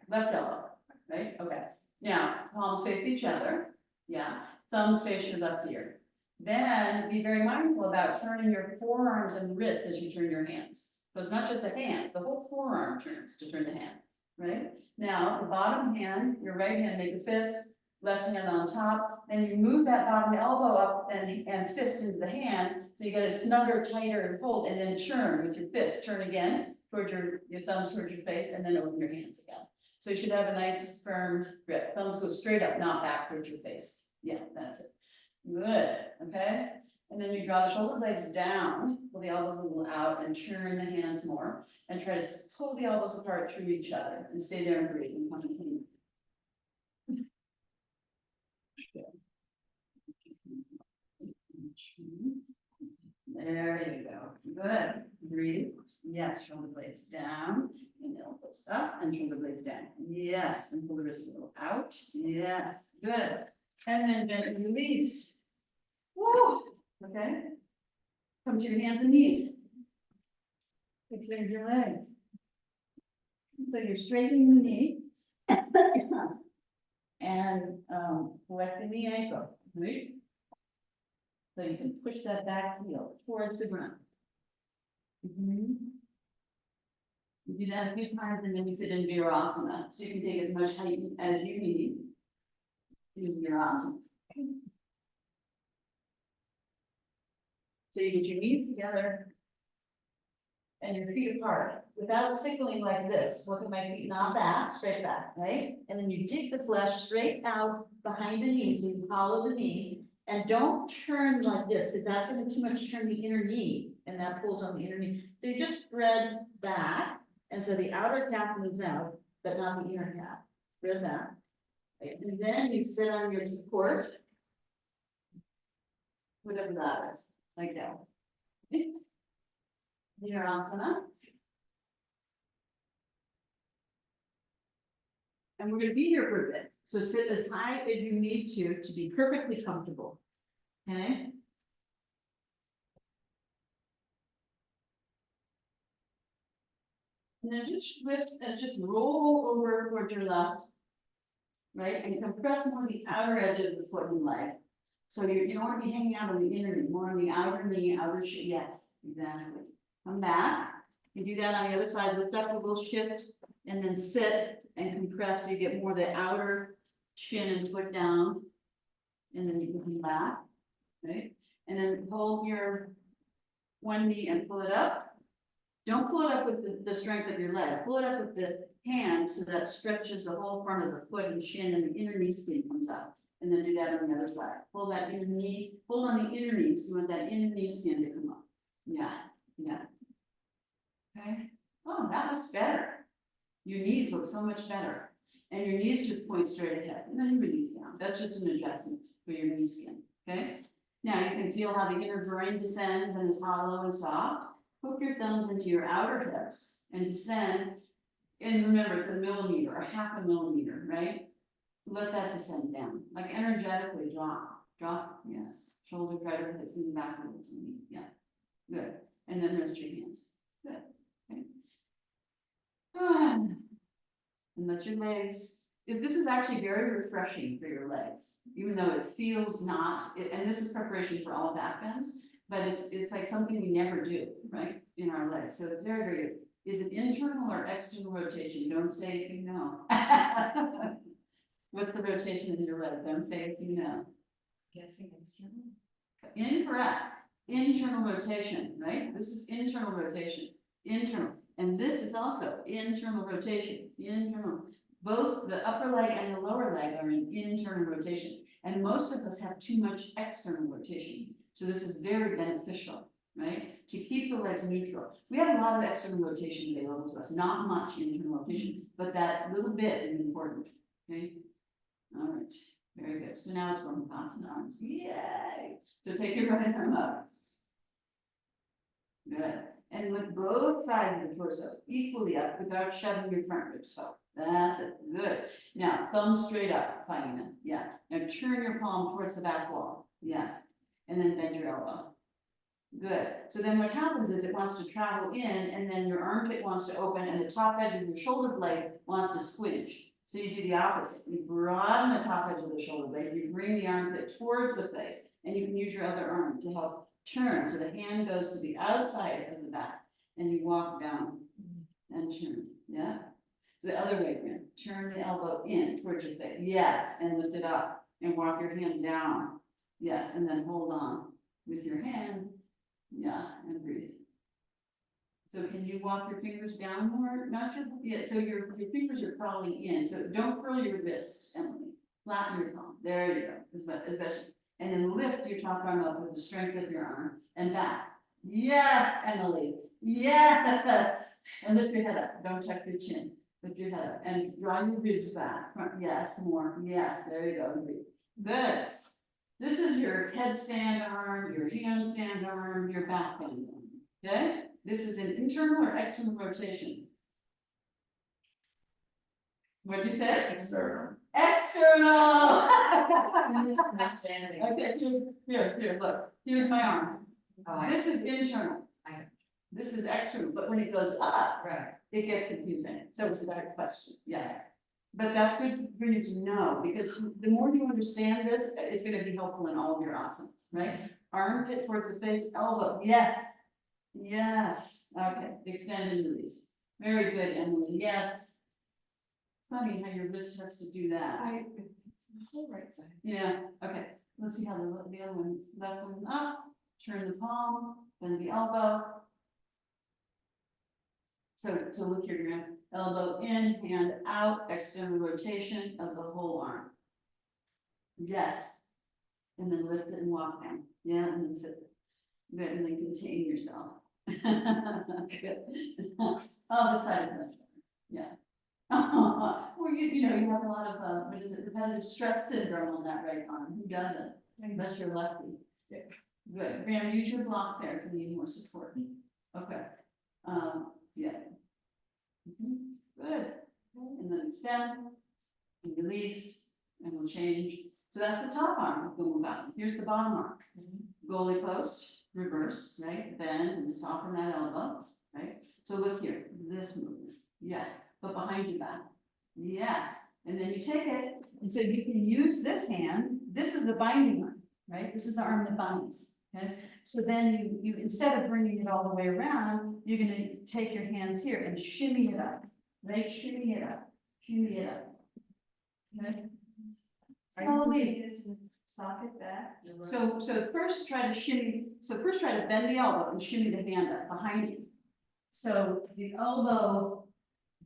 Left elbow, right? Okay. Now, palms face each other. Yeah. Thumbs face your left ear. Then be very mindful about turning your forearms and wrists as you turn your hands. So it's not just the hands, the whole forearm turns to turn the hand, right? Now, the bottom hand, your right hand, make a fist, left hand on top, and you move that bottom elbow up and fist into the hand, so you get a snugger, tighter hold, and then turn with your fist, turn again, toward your thumbs towards your face, and then open your hands again. So you should have a nice firm grip, thumbs go straight up, not back towards your face. Yeah, that's it. Good, okay? And then you draw the shoulder blades down, pull the elbows a little out and turn the hands more, and try to pull the elbows apart through each other and stay there and breathe and come clean. There you go, good, breathe, yes, shoulder blades down, and elbows up, and shoulder blades down, yes, and pull the wrists a little out, yes, good. And then gently release. Woo! Okay. Come to your hands and knees. Extend your legs. So you're straightening the knee. And flexing the ankle, right? So you can push that back heel towards the ground. You do that a few times and then we sit in Virasana. So you can take as much height as you need. In Virasana. So you get your knees together and your feet apart without sickling like this. Look at my feet, not back, straight back, right? And then you dig the flesh straight out behind the knee, so you follow the knee. And don't turn like this, because that's going to too much turn the inner knee, and that pulls on the inner knee. So you just spread back, and so the outer calf moves out, but not the inner calf. Good that. Right, and then you sit on your support. Whatever that is, like that. Virasana. And we're gonna be here for a bit, so sit as high as you need to be perfectly comfortable. Okay? And then just lift and just roll over towards your left. Right, and compress more the outer edge of the foot and leg. So you don't want to be hanging out on the inner knee, more on the outer knee, outer shin, yes, exactly. Come back, you do that on the other side, lift up a little shift, and then sit and compress, so you get more of the outer shin and foot down. And then you can come back, right? And then hold your one knee and pull it up. Don't pull it up with the strength of your leg, pull it up with the hand so that stretches the whole front of the foot and shin and the inner knee skin comes up. And then do that on the other side. Pull that inner knee, pull on the inner knee, so you want that inner knee skin to come up. Yeah, yeah. Okay, oh, that looks better. Your knees look so much better. And your knees just point straight ahead, and then you release down. That's just an adjustment for your knee skin, okay? Now you can feel how the inner groin descends and is hollow and soft. Hook your thumbs into your outer hips and descend. And remember, it's a millimeter, or half a millimeter, right? Let that descend down, like energetically drop, yes. Shoulder right over hips and back over to the knee, yeah. Good, and then rest your hands, good, okay. And let your legs, this is actually very refreshing for your legs, even though it feels not, and this is preparation for all back bends, but it's like something we never do, right, in our legs, so it's very, very good. Is it internal or external rotation? Don't say if you know. What's the rotation in your leg? Don't say if you know. Guessing external. Incorrect. Internal rotation, right? This is internal rotation. Internal. And this is also internal rotation. Internal. Both the upper leg and the lower leg are in internal rotation. And most of us have too much external rotation. So this is very beneficial, right? To keep the legs neutral. We have a lot of external rotation available to us, not much internal rotation, but that little bit is important, okay? All right, very good. So now it's from constant arms, yay! So take your right arm up. Good, and lift both sides of the torso equally up without shoving your front ribs up. That's it, good. Now, thumb straight up, Faina, yeah. Now turn your palm towards the back wall, yes. And then bend your elbow. Good. So then what happens is it wants to travel in, and then your armpit wants to open, and the top edge of your shoulder blade wants to squinch. So you do the opposite. You broaden the top edge of the shoulder blade, you bring the armpit towards the face, and you can use your other arm to help turn. So the hand goes to the outside of the back, and you walk down and turn. Yeah. The other way around. Turn the elbow in towards your face. Yes, and lift it up, and walk your hand down. Yes, and then hold on with your hand. Yeah, and breathe. So can you walk your fingers down more? Not your, yeah, so your fingers are crawling in. So don't curl your wrists, Emily. Flatten your palm. There you go, especially. And then lift your top arm up with the strength of your arm and back. Yes, Emily. Yes. And lift your head up. Don't tuck your chin. Lift your head up and draw your ribs back. Yes, more. Yes, there you go. Good. This is your headstand arm, your handstand arm, your back bend arm. Okay? This is an internal or external rotation. What'd you say? External. External! Standing. Okay, so here, look. Here's my arm. Oh, This is internal. I know. This is external, but when it goes up, Right. it gets confusing. So it's a bad question. Yeah. But that's good for you to know, because the more you understand this, it's gonna be helpful in all of your asanas, right? Armpit towards the face, elbow, yes. Yes, okay, extend and release. Very good, Emily, yes. Funny how your wrist has to do that. It's the whole right side. Yeah, okay, let's see how the other one's, left one up, turn the palm, bend the elbow. So to look your elbow in, hand out, external rotation of the whole arm. Yes. And then lift it and walk down. Yeah, and then sit. Good, and then contain yourself. Good. Oh, this side is much better. Yeah. Well, you know, you have a lot of, what is it, repetitive stress syndrome on that right arm, who doesn't? Unless you're lefty. Yeah. Good, Graham, use your block there if you need more support. Okay, yeah. Mhm, good, and then extend, and release, and we'll change. So that's the top arm of Gomabasana. Here's the bottom arm. Goalie post, reverse, right, bend and soften that elbow, right? So look here, this movement, yeah, but behind your back, yes. And then you take it, and so you can use this hand, this is the binding arm, right? This is the arm that binds, okay? So then you, instead of bringing it all the way around, you're gonna take your hands here and shimmy it up, right? Shimmy it up, shimmy it up. Okay? Slowly. This socket back. So first try to shimmy, first try to bend the elbow and shimmy the hand up behind you. So the elbow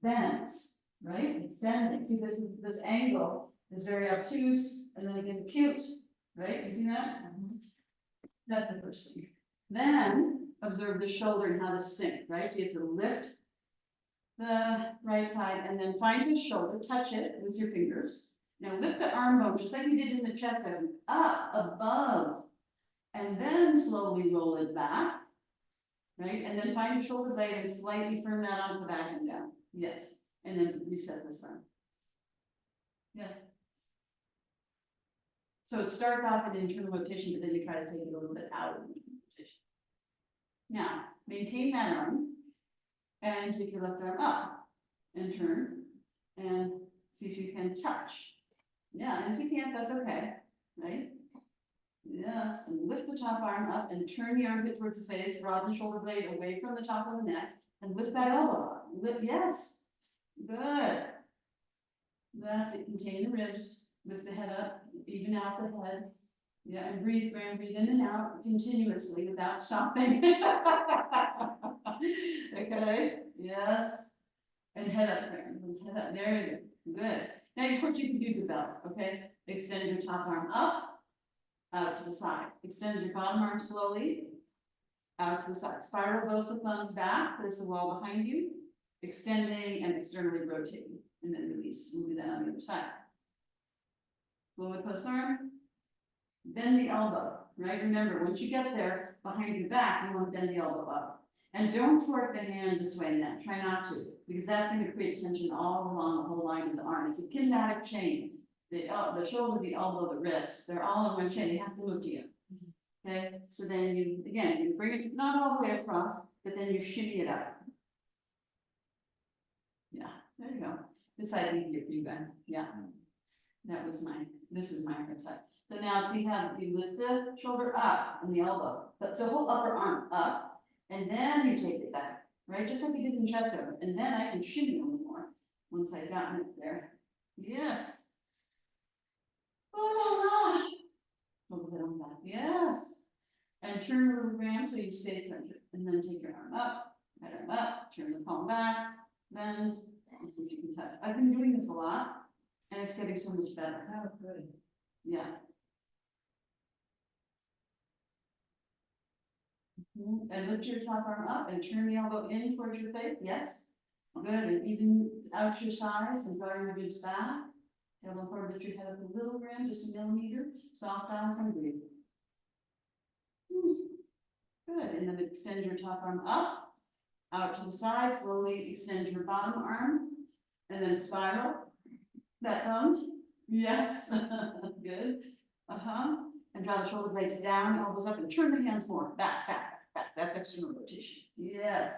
bends, right? It's bending. See, this angle is very obtuse and then it gets acute, right? You see that? That's the first thing. Then observe the shoulder and how this sinks, right? So you have to lift the right side and then find the shoulder, touch it with your fingers. Now lift the arm bone, just like you did in the chest open, up above, and then slowly roll it back, right? And then find your shoulder blade and slightly firm that onto the back and down. Yes, and then reset this arm. Yeah. So it starts off an internal rotation, but then you try to take it a little bit out of the internal rotation. Now, maintain that arm, and take your left arm up, and turn, and see if you can touch. Yeah, and if you can't, that's okay, right? Yes, and lift the top arm up and turn the armpit towards the face, broaden the shoulder blade away from the top of the neck, and lift that elbow up. Lift, yes, good. That's it, contain the ribs, lift the head up, even out the head. Yeah, and breathe, Graham, breathe in and out continuously without stopping. Okay, yes. And head up, Graham, and head up, there you go, good. Now, of course, you can use a belt, okay? Extend your top arm up, out to the side. Extend your bottom arm slowly, out to the side. Spiral both the thumbs back, there's a wall behind you. Extending and externally rotating, and then release. We'll do that on the other side. Forward post arm. Bend the elbow, right? Remember, once you get there, behind your back, you want to bend the elbow up. And don't torque the hand this way now, try not to, because that's going to create tension all along the whole line of the arm. It's a kinematic chain. The shoulder, the elbow, the wrist, they're all in one chain, they have to move together. Okay, so then you bring it not all the way across, but then you shimmy it up. Yeah, there you go. This side's easier for you guys, yeah. This is my right side. So now see how you lift the shoulder up and the elbow, but the whole upper arm up, and then you take it back, right? Just like you did in chest over, and then I can shimmy a little more once I've gotten it there. Yes. Oh, a little bit on that, yes. And turn a little Graham so you stay centered, and then take your arm up, right arm up, turn the palm back, bend, and see if you can touch. I've been doing this a lot, and it's getting so much better. Oh, good. Yeah. And lift your top arm up and turn the elbow in towards your face, yes. Good, and even out your sides and draw your ribs back. Elbow forward, lift your head up a little, Graham, just a millimeter, soft eyes and breathe. Good, and then extend your top arm up, out to the side, slowly extend your bottom arm, and then spiral that thumb. Yes, good. And draw the shoulder blades down, elbows up, and turn the hands more, back, back, back. That's external rotation. Yes,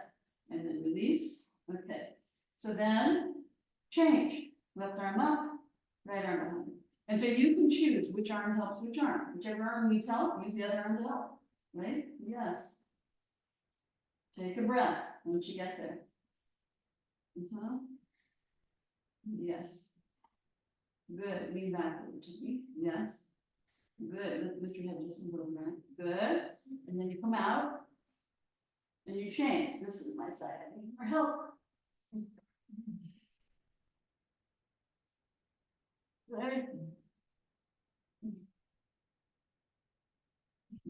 and then release. Okay, so then change. Left arm up, right arm behind. And so you can choose which arm helps which arm. Whichever arm needs help, use the other arm to help. Right? Yes. Take a breath once you get there. Yes. Good. Lean back over to me. Yes. Good. Lift your head just a little bit. Good. And then you come out and you change. This is my side. I need more help. Right.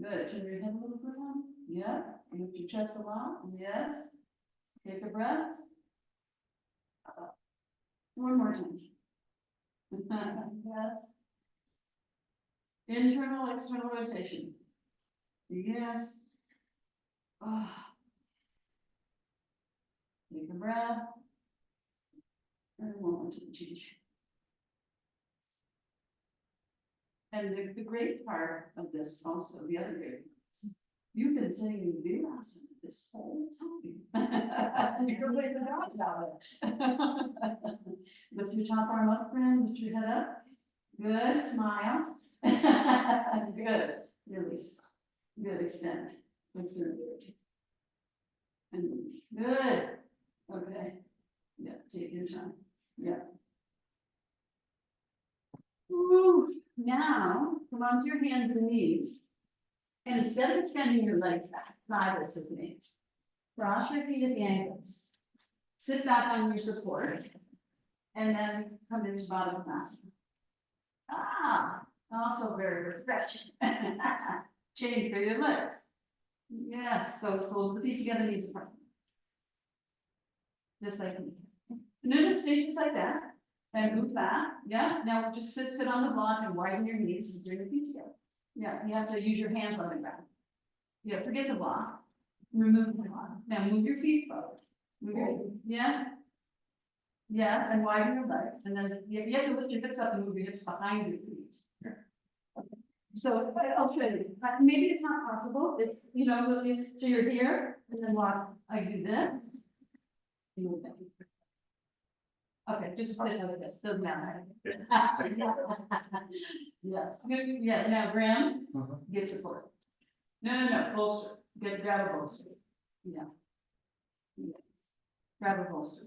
Good. Turn your head a little bit on. Yeah. Lift your chest a lot. Yes. Take a breath. One more time. Yes. Internal, external rotation. Yes. Ah. Take a breath. And one more time, change. And the great part of this also, the other great, part is you've been sitting in Virasana this whole time. You can play the dogs out there. Lift your top arm up, friend, lift your head up. Good, smile. Good, release. Good, extend. Extend. And release. Good. Okay. Yeah, take your time. Yeah. Ooh, now, come onto your hands and knees. And instead of extending your legs back, try this with me. Cross your feet at the ankles. Sit back on your support. And then come into Baddha-Konasana. Ah, also very refreshing. Change for your legs. Yes, so soles of the feet together, knees apart. Just like me. And then stay just like that. And move back. Yeah, now just sit on the block and widen your knees and bring your feet together. Yeah, you have to use your hands on the ground. Yeah, forget the block. Remove the block. Now move your feet forward. Yeah. Yes, and widen your legs. And then you have to lift your hips up and move your hips behind your feet. So I'll show you. Maybe it's not possible. It's, you know, so you're here and then walk. I do this. Move that. Okay, just sit like this, doesn't matter. Yes, yeah, now Graham, get support. No, bolster, grab a bolster. Yeah. Yes. Grab a bolster.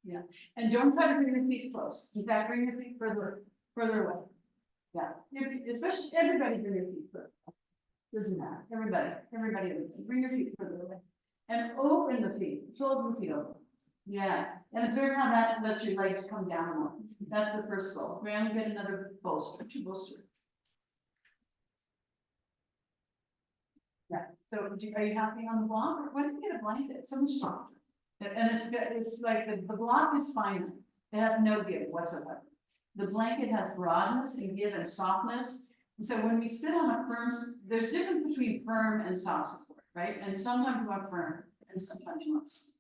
Yeah, and don't try to bring your feet close. In fact, bring your feet further away. Yeah, especially everybody bring your feet further. Doesn't matter, everybody, bring your feet further away. And open the feet, fold the feet open. Yeah, and observe how that lets your legs come down more. That's the first goal. We're gonna get another bolster, 2 bolsters. Yeah, so are you happy on the block? Or why don't you get a blanket? It's so much softer. And it's good, it's like the block is finer. It has no give whatsoever. The blanket has broadness and give and softness. And so when we sit on a firm, there's difference between firm and soft support, right? And sometimes you want firm and sometimes you want soft.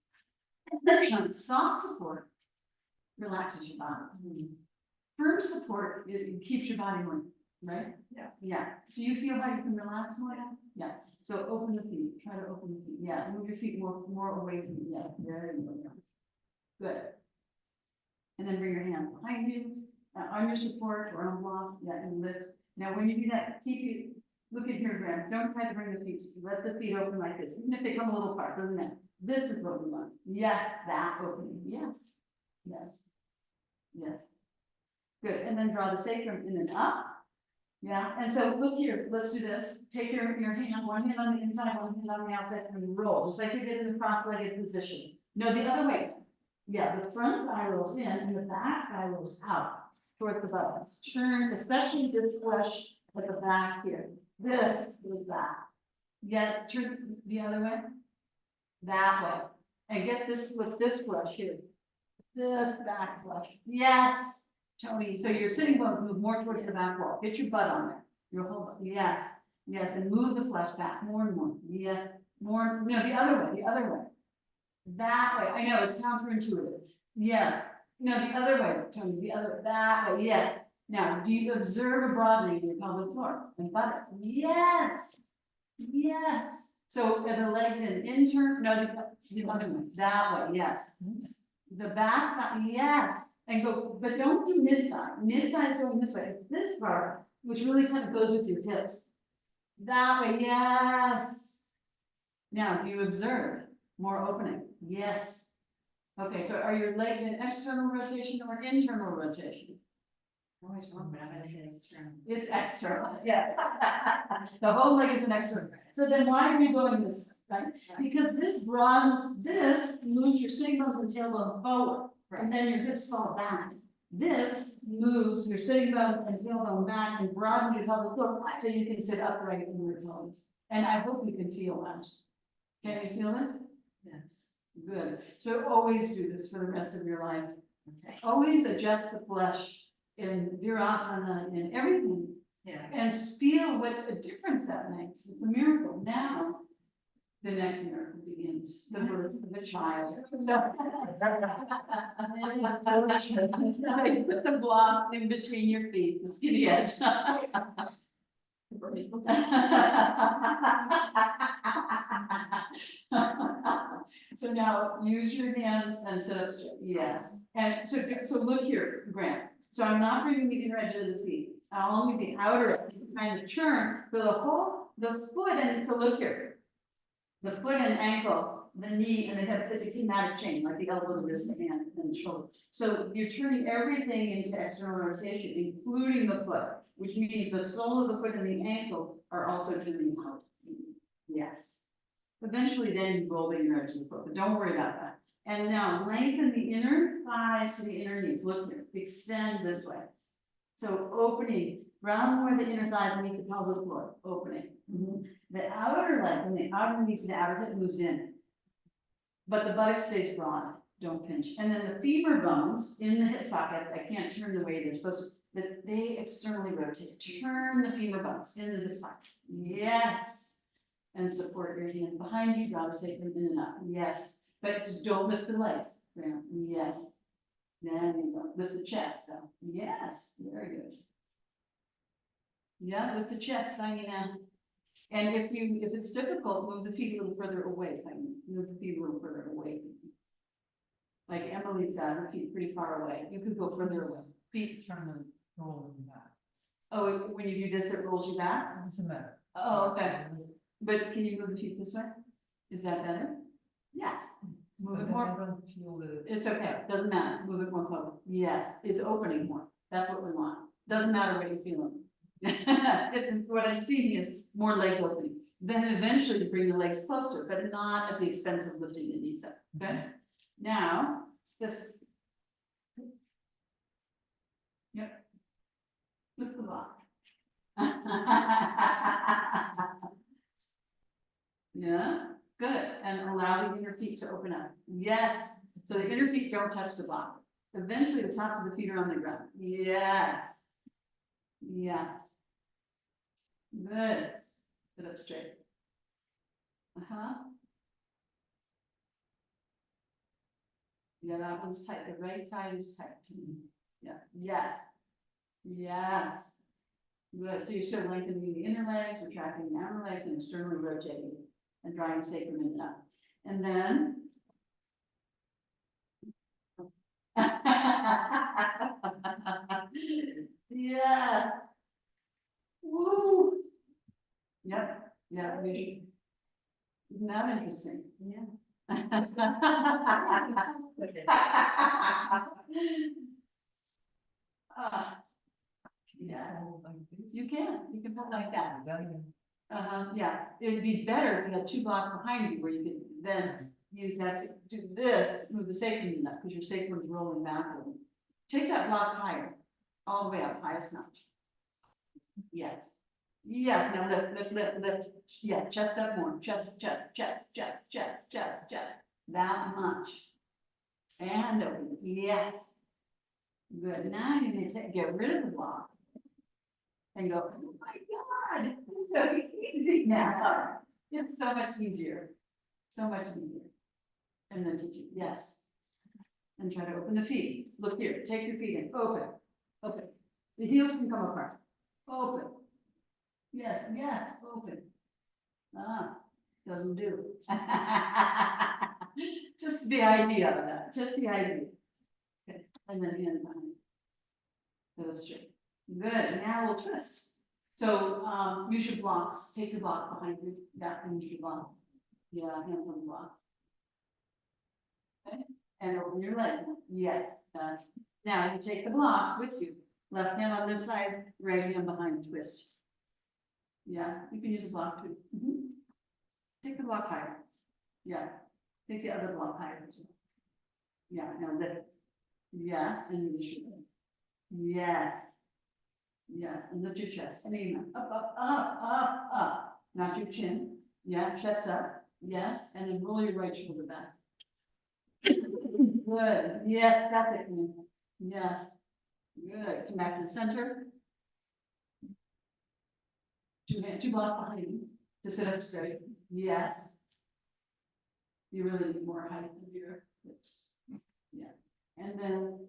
Soft support relaxes your body. Firm support, it keeps your body moving, right? Yeah. Yeah. So you feel how you can relax more? Yeah. So open the feet. Try to open the feet. Yeah. Move your feet more away from you. Yeah. Very good. Good. And then bring your hand behind you, on your support or on block. Yeah, and lift. Now, when you do that, look at your Graham. Don't try to bring the feet. Let the feet open like this, even if they come a little apart. Doesn't matter. This is what we want. Yes, that opening. Yes. Yes. Yes. Good. And then draw the sacrum in and up. Yeah. And so look here. Let's do this. Take your hand, one hand on the inside, one hand on the outside, and roll, just like you did in the cross-legged position. No, the other way. Yeah, the front thigh rolls in and the back thigh rolls out towards the buttocks. Turn, especially this flesh at the back here. This is that. Yes, turn the other way. That way. And get this with this flush here. This back flush. Yes, Tony. So your sitting bones move more towards the back wall. Get your butt on there. Your whole butt. Yes. Yes. And move the flesh back more and more. Yes. More. No, the other way. The other way. That way. I know it's counterintuitive. Yes. No, the other way, Tony. The other. That way. Yes. Now, do you observe a broadening in your pelvic floor and buttocks? Yes. Yes. So are the legs in turn? No, the other way. That way. Yes. The back thigh. Yes. And go, but don't do mid thigh. Mid thigh is going this way. It's this part, which really kind of goes with your hips. That way. Yes. Now, do you observe more opening? Yes. Okay. So are your legs in external rotation or internal rotation? Always wrong, but I'm gonna say external. It's external, yeah. The whole leg is an external. So then why are you going this way, right? Because this broadens, this moves your sitting bones and tailbone forward, and then your hips fall back. This moves your sitting bones and tailbone back and broadens your pelvic floor so you can sit upright in your toes. And I hope you can feel that. Can you feel it? Yes. Good. So always do this for the rest of your life. Okay. Always adjust the flesh in Virasana and everything, Yeah. and feel what a difference that makes. It's a miracle. Now, the next miracle begins, the birth of a child. So I put the block in between your feet, the skinny edge. So now use your hands and sit up straight. Yes. And so look here, Grant. So I'm not bringing the inner edge of the feet. I'll only the outer edge, trying to turn for the foot, and so look here. The foot and ankle, the knee and the hip, it's a kinematic chain, like the elbow, the wrist, the hand, and the shoulder. So you're turning everything into external rotation, including the foot, which means the sole of the foot and the ankle are also turning out. Yes. Eventually then you roll the inner edge of the foot, but don't worry about that. And now lengthen the inner thighs to the inner knees. Look here, extend this way. So opening, round more the inner thighs meet the pelvic floor, opening. The outer leg, from the outer knee to the outer hip moves in. But the buttock stays broad, don't pinch. And then the femur bones in the hip sockets, I can't turn the way they're supposed to, but they externally rotate. Turn the femur bones in the hip socket. Yes. And support your hand behind you, draw the sacrum in and up. Yes. But just don't lift the legs. Yes. Then you go. Lift the chest though. Yes. Very good. Yeah, lift the chest, hanging down. And if it's difficult, move the feet a little further away. Move the feet a little further away. Like Emily's her feet pretty far away. You could go further away. Feet. Trying to roll them back. Oh, when you do this, it rolls you back? Doesn't matter. Oh, okay. But can you move the feet this way? Is that better? Yes. Move it more. I don't feel that. It's okay. Doesn't matter. Move it more forward. Yes, it's opening more. That's what we want. Doesn't matter what you're feeling. It's what I'm seeing is more legs opening. Then eventually you bring the legs closer, but not at the expense of lifting the knees up. Okay? Now, this. Yep. Lift the block. Yeah, good. And allow the inner feet to open up. Yes. So the inner feet don't touch the block. Eventually the tops of the feet are on the ground. Yes. Yes. Good. Sit up straight. Yeah, that one's tight. The right side is tight. Yeah. Yes. Yes. Good. So you're still lengthening the inner legs, retracting the outer legs, and externally rotating and drawing the sacrum in and up. And then. Yeah. Woo. Yep. Yeah. Isn't that interesting? Yeah. Yeah, Hold like this. you can hold like that. Then Yeah, it'd be better if you had two blocks behind you where you could then use that to do this, move the sacrum enough, because your sacrum is rolling backward. Take that block higher, all the way up, highest notch. Yes. Yes, now lift, yeah, chest up more, chest, that much. And open, yes. Good, now you're gonna get rid of the block. And go, oh my God, it's so easy now. It's so much easier, so much easier. And then teach you, yes. And try to open the feet, look here, take your feet in, open, the heels can come apart, open. Yes, yes, open. Doesn't do. Just the idea of that, just the idea. Okay, and then hand behind. Go straight. Good, now we'll twist. So, use your blocks, take your block behind you, that and use your block. Yeah, hands on the blocks. Okay, and open your legs, yes, now you take the block with you, left hand on this side, right hand behind, twist. Yeah, you can use a block too. Take the block higher. Yeah, take the other block higher as well. Yeah, now lift. Yes, and use your leg. Yes. Yes, and lift your chest. And then up. Not your chin. Yeah, chest up. Yes, and then roll your right shoulder back. Good, yes, that's it, yes. Good, come back to the center. Two block behind you, to sit up straight, yes. You really need more height in your hips, yeah, and then,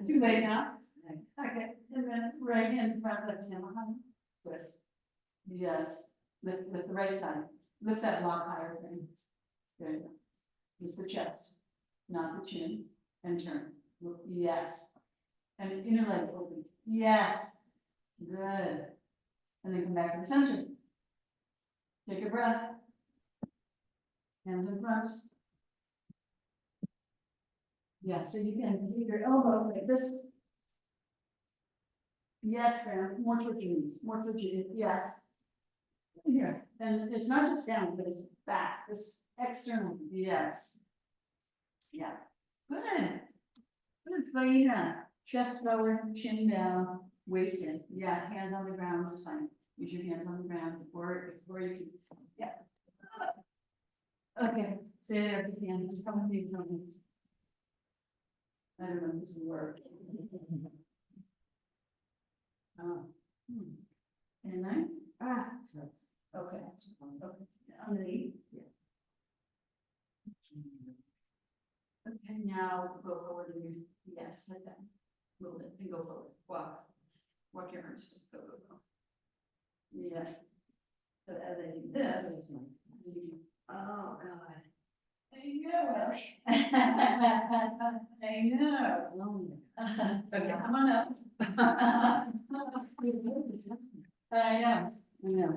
too late now. Okay, and then right hand, front left hand behind, twist. Yes, lift the right side, lift that block higher thing. There you go. Lift the chest, not the chin, and turn. Look, yes. And inner legs open, yes. Good. And then come back to the center. Take a breath. Hands in front. Yeah, so you can take your elbows like this. Yes, Graham, more towards your knees, more towards your knees, yes. Here, and it's not just down, but it's back, this external, yes. Yeah, good. Good, Faina. Chest forward, chin down, waist in, yeah, hands on the ground is fine. Use your hands on the ground before you can, yeah. Okay, stay there if you can, come with me, come with me. I don't know if this will work. And then, okay, okay, underneath, yeah. Okay, now go forward and you, yes, let that, move it and go forward, walk your arms, go. Yes. So as I do this. Oh, God. I know. I know. Okay, come on up. I know.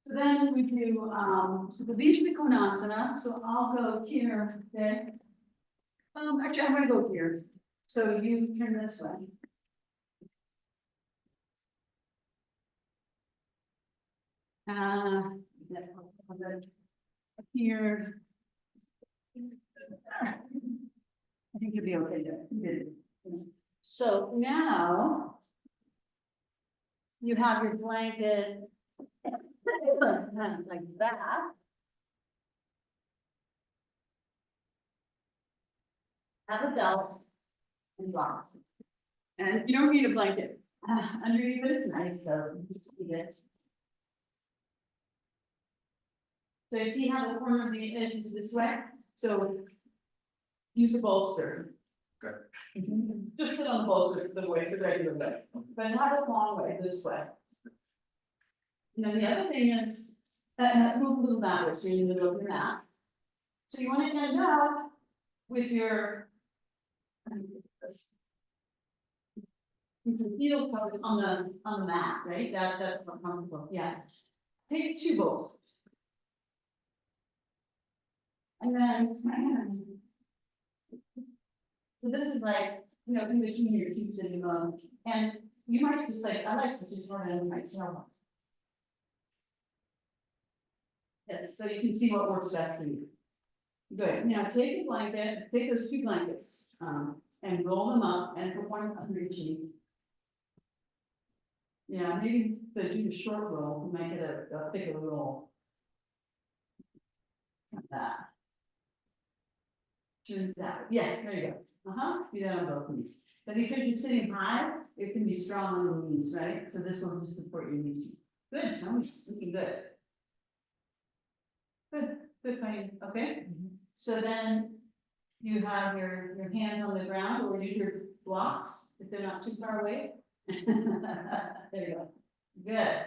So then we do, the Vishnu Konasana, so I'll go here, okay? Actually, I'm gonna go here, so you turn this way. Yeah, here. I think you'll be okay there. Good. So now. You have your blanket. Like that. Have a belt. And blocks. And you don't need a blanket underneath, but it's nice, so you get it. So you see how the corner of the edge is this way? So use a bolster. Okay. Just sit on the bolster the regular way, but not a long way, this way. And then the other thing is, move a little that way, so you're in the middle of your mat. So you want to end up with your. You can feel covered on the mat, right? That's comfortable, yeah. Take two bolsters. And then, so this is like, you know, in between your two sitting bones, and you might just like, I like to just run it in my tailbone. Yes, so you can see what works best for you. Good, now take a blanket, take those two blankets, and roll them up and put one under your cheek. Yeah, maybe do the short roll, make it a thicker roll. Like that. Turn that, yeah, there you go. Do that on both knees. But because you're sitting high, it can be strong on the knees, right? So this will just support your knees. Good, Tony's looking good. Good, fine, okay? So then you have your hands on the ground or use your blocks if they're not too far away. There you go. Good.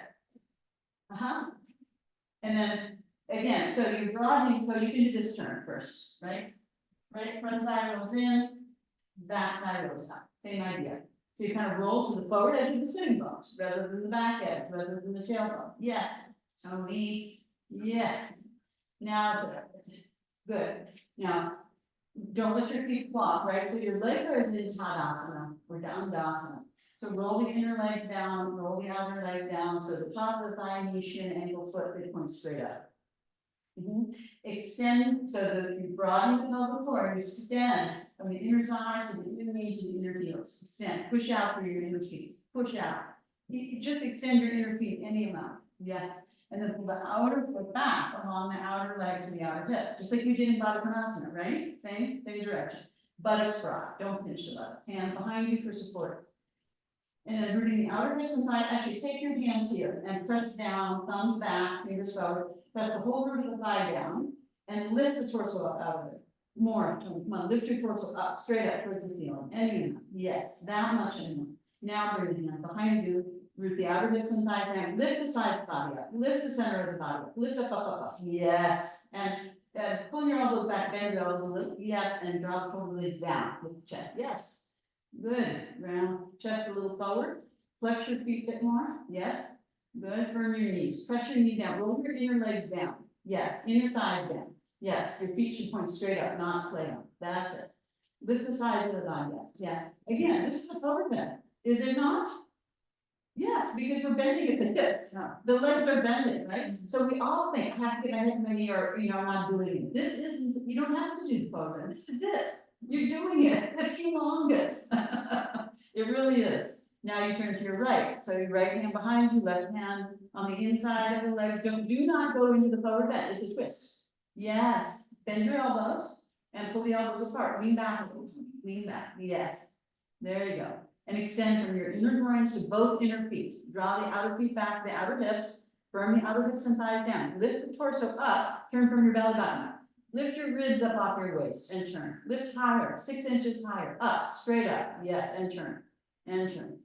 And then again, so you're broadening, so you can do this turn first, right? Right, front thigh rolls in, back thigh rolls up, same idea. So you kind of roll to the forward edge of the sitting bones, rather than the back edge, rather than the tailbone. Yes, Tony, yes. Now it's good. Now, don't let your feet flop, right? So your legs are in Tadasana or down Dasana. So roll the inner legs down, roll the outer legs down, so the top of the thigh, knee, shin, ankle, foot, they point straight up. Extend, so that you broaden the pelvic floor, and you extend from the inner thigh to the inner knee to the inner heels. Extend, push out through your inner feet, push out. You just extend your inner feet any amount, yes. and then pull the outer foot back along the outer leg to the outer hip, just like you did in Baddha Konasana, right? Same direction. Buttocks rock, don't pinch the buttocks, hand behind you for support. And then rooting the outer hips and thighs, actually take your hands here and press down, thumbs back, fingers forward, press the whole root of the thigh down, and lift the torso up out of it. More, come on, lift your torso up, straight up towards the ceiling, any, yes, that much anymore. Now bring the hand behind you, root the outer hips and thighs down, lift the sides of the body up, lift the center of the body up, lift up, yes, and pull your elbows back, bend your elbows a little, yes, and drop the lids down with the chest, yes. Good, round chest a little forward, flex your feet a bit more, yes, good, firm your knees, press your knee down, roll your inner legs down, yes, inner thighs down, yes, your feet should point straight up, not splay up, that's it. Lift the sides of the thigh down, yeah, again, this is a forward bend, is it not? Yes, because we're bending at the hips, the legs are bending, right? So we all think, I have to get my head to my knee, or, I'm not doing it. This isn't, you don't have to do the forward bend, this is it. You're doing it, it's humongous. It really is. Now you turn to your right, so your right hand behind you, left hand on the inside of the leg. Do not go into the forward bend, it's a twist. Yes, bend your elbows and pull the elbows apart, lean back a little, lean back, yes. There you go. And extend from your inner groins to both inner feet. Draw the outer feet back to the outer hips, firm the outer hips and thighs down. Lift the torso up, turn from your belly button up. Lift your ribs up off your waist and turn. Lift higher, 6 inches higher, up, straight up, yes, and turn, and turn.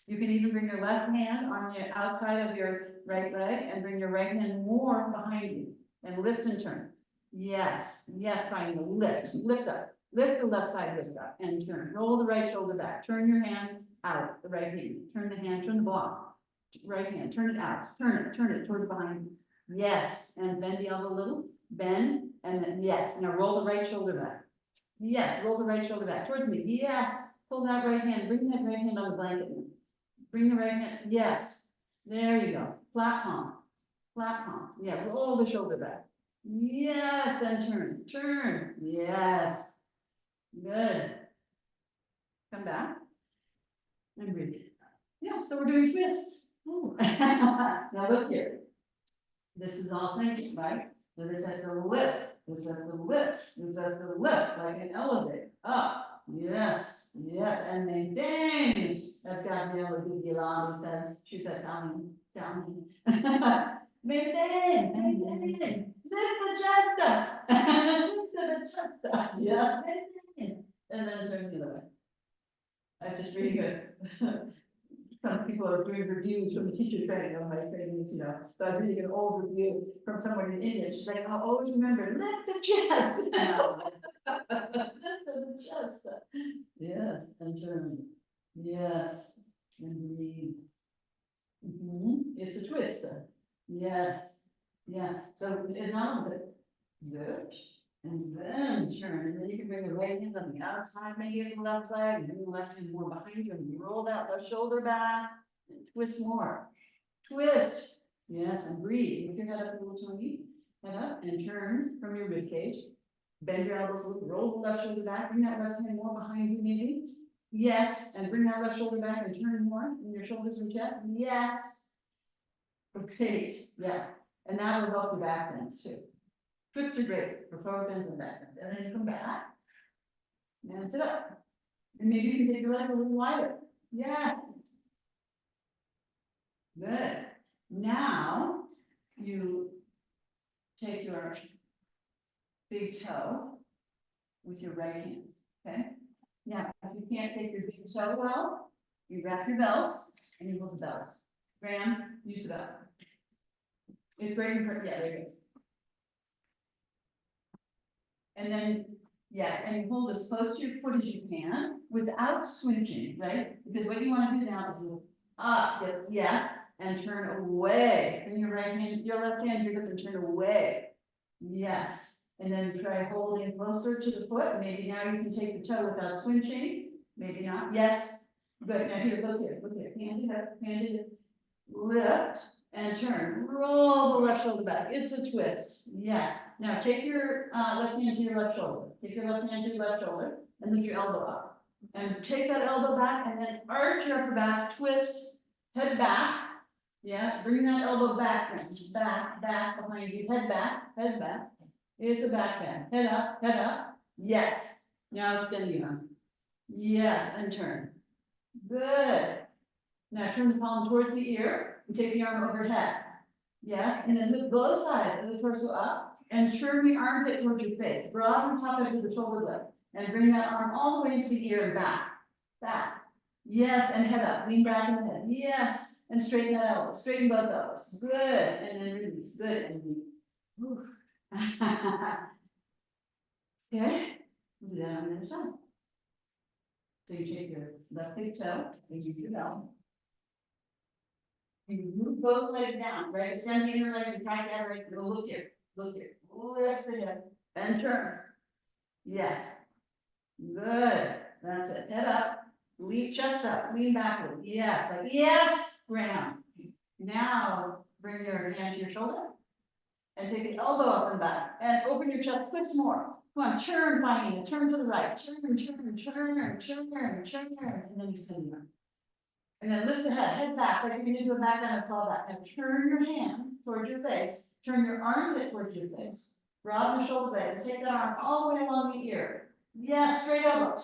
You can even bring your left hand on the outside of your right leg and bring your right hand more behind you and lift and turn. Yes, yes, finally, lift up. Lift the left side wrist up and turn. Roll the right shoulder back. Turn your hand out, the right hand. Turn the hand, turn the block. Right hand, turn it out. Turn it towards behind. Yes, and bend the elbow a little. Bend, and then yes. Now roll the right shoulder back. Yes, roll the right shoulder back towards me. Yes, pull that right hand. Bring that right hand on the blanket. Bring the right hand. Yes, there you go. Flat palm. Flat palm. Yeah, roll the shoulder back. Yes, and turn. Yes. Good. Come back. And breathe. Yeah, so we're doing twists. Ooh. Now look here. This is all sinking, right? So this has to lift. This has to lift. This has to lift like an elevator. Up. Yes. Yes. And maintain. That's Gabriella Gugilani says. She said, tell me. Maintain. Lift the chest up. Lift the chest up. Yeah. And then turn the other way. That's just really good. Some people are doing reviews from the teacher training on my trainings, so I'm reading an old review from someone in India. She's like, I'll always remember, lift the chest. Lift the chest. Yes, and turn. Yes, and breathe. It's a twist. Yes, yeah. So it's not good. And then turn, and then you can bring the right hand on the outside, maybe of the left leg, and bring the left hand more behind you, and you roll that left shoulder back, and twist more. Twist. Yes, and breathe. Lift your head up a little to head up, and turn from your rib cage. Bend your elbows a little, roll the left shoulder back, bring that left hand more behind you, maybe. Yes, and bring that left shoulder back and turn more in your shoulders and chest. Yes. Great, yeah. And that will help your back bends too. Twists are great for forward bends and back bends. And then you come back and sit up. And maybe you can take your leg a little wider. Yeah. Good. Now you take your big toe with your right hand. Okay. Now, if you can't take your big toe well, you wrap your belt and you hold the belt. Graham, use the belt. It's great for, yeah, there you go. And then, yes, and you hold as close to your foot as you can without switching, right? Because what you want to do now is up, yes, and turn away. Bring your right hand, your left hand, your hip, and turn away. Yes. And then try holding closer to the foot. Maybe now you can take the toe without switching. Maybe not. Yes. Good. Now here, look here, Hand it up, lift and turn. Roll the left shoulder back. It's a twist. Yes. Now take your left hand to your left shoulder. Take your left hand to your left shoulder and lift your elbow up. And take that elbow back and then arch your upper back, twist, head back, Yeah, bring that elbow back, then. Back behind you, head back. It's a back bend, head up, yes. Now extend the arm. Yes, and turn. Good. Now turn the palm towards the ear and take the arm overhead. Yes, and then lift both sides of the torso up and turn the armpit towards your face. Broaden the top edge of the shoulder blade and bring that arm all the way into the ear and back. Back. Yes, and head up. Lean back in the head. Yes, and straighten that elbow. Straighten both elbows. Good, and then release. Good, and release. Oof. Okay, we'll do that on the other side. So you take your left big toe, and you do that. You move both legs down, right? Extend the inner legs and track that right. Go look here, lift the hip, and turn. Yes. Good. That's it. Head up, lean chest up, lean backward. Yes, like yes, ground. Now bring your hand to your shoulder. And take the elbow up and back, and open your chest, twist more. Come on, turn, Paulina, turn to the right, turn, and then you send them. And then lift the head back, like you're gonna do a back bend and fall back. Now turn your hand towards your face, turn your armpit towards your face. Broaden the shoulder blade, and take that arm all the way along the ear. Yes, straight elbow,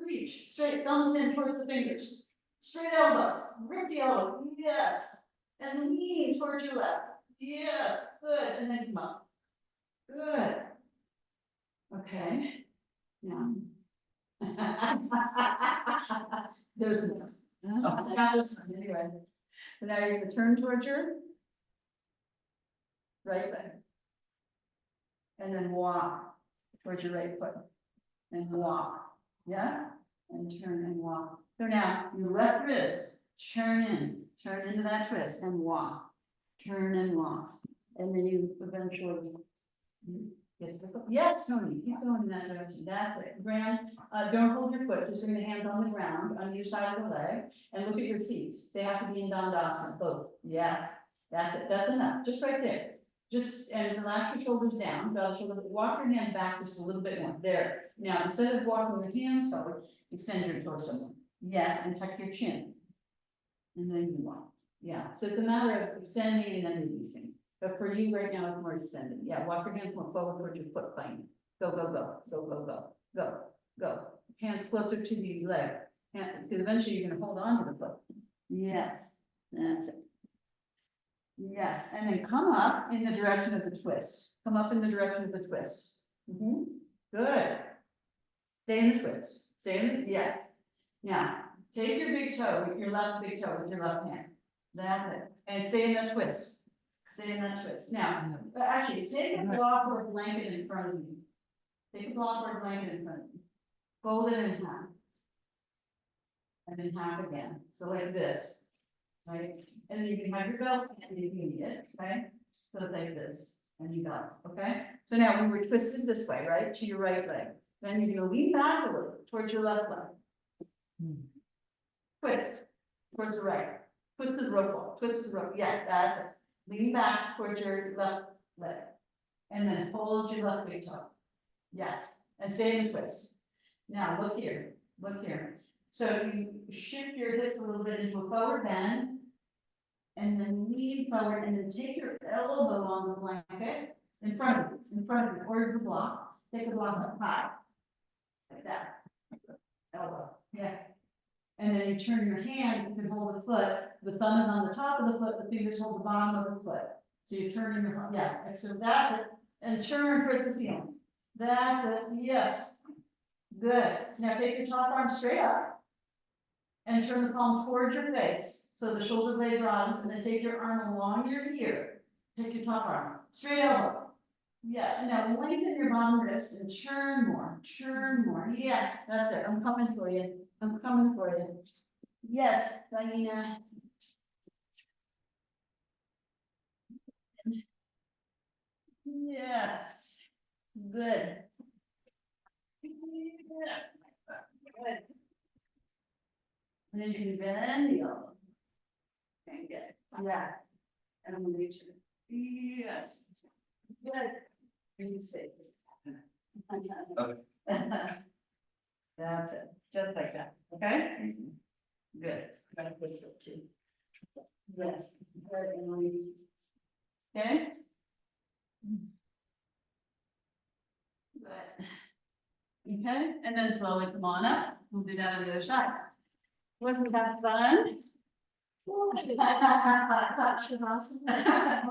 reach, straight, thumbs in towards the fingers. Straight elbow, grip the elbow, yes. And lean towards your left. Yes, good, and then come up. Good. Okay. Now. There's enough. I got this one anyway. So now you're gonna turn towards your right leg. And then walk towards your right foot. And walk. Yeah? And turn and walk. So now your left wrist, turn into that twist and walk. Turn and walk, and then you eventually get to the, yes, Tony, keep going in that direction, that's it, Graham, don't hold your foot, just bring the hands on the ground, on your side of the leg, and look at your feet, they have to be in Dandasana, both, yes, that's it, that's enough, just right there, just, and relax your shoulders down, walk your hand back just a little bit more, there, now, instead of walking your hands forward, extend your torso more, yes, and tuck your chin, and then you walk. Yeah, so it's a matter of extending and then releasing. But for you right now, it's more extending. Yeah, walk your hands more forward towards your foot plane. Go. Hands closer to the leg. Because eventually you're gonna hold on to the foot. Yes, that's it. Yes, and then come up in the direction of the twist. Come up in the direction of the twist. Good. Stay in the twist. Yes. Now, take your big toe, your left big toe with your left hand. That's it. And stay in that twist. Now, actually, take a block or a blanket in front of you. Take a block or a blanket in front of you. Fold it in half. And then half again. So like this. Right? And then you can have your belt and if you need it. Okay? So it's like this. And you got it. Okay? So now we were twisted this way, right? To your right leg. Then you're going to lean back a little towards your left leg. Twist towards the right. Twist the rope, yes, that's it. Lean back towards your left leg. And then hold your left big toe. Yes, and stay in the twist. Now look here. So you shift your hips a little bit into a forward bend. And then lean forward and then take your elbow on the blanket in front of you, or the block. Take a block up high. Like that. Elbow, yes. And then you turn your hand, you can hold the foot, the thumb is on the top of the foot, the fingers hold the bottom of the foot. So you're turning your, yeah, so that's it, and turn towards the ceiling. That's it, yes. Good, now take your top arm straight up. And turn the palm towards your face, so the shoulder blade broadens, and then take your arm along your ear. Take your top arm, straight elbow. Yeah, now lengthen your bottom ribs and turn more, yes, that's it, I'm coming for you. Yes, Diana. Yes, good. Yes, good. And then you can bend the elbow. And get, yes. And I'm gonna reach it. Yes. Good. And you say this. That's it, just like that, okay? Good. I'm gonna twist it too. Yes. Good, Emily. Okay? Good. Okay, and then slowly come on up, we'll do that on the other side. Wasn't that fun?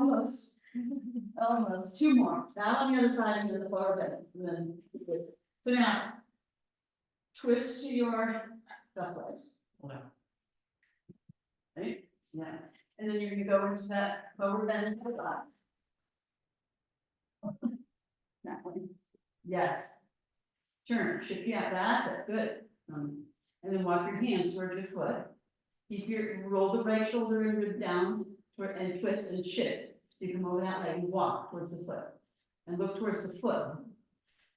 Almost. Almost, two more, down on the other side into the forward bend, and then, good. So now. Twist to your left legs. Right, yeah, and then you're gonna go into that forward bend to the left. That one, yes. Turn, shift, yeah, that's it, good. And then walk your hands toward your foot. Keep your, roll the right shoulder down, and twist and shift. You come over that leg and walk towards the foot. And look towards the foot.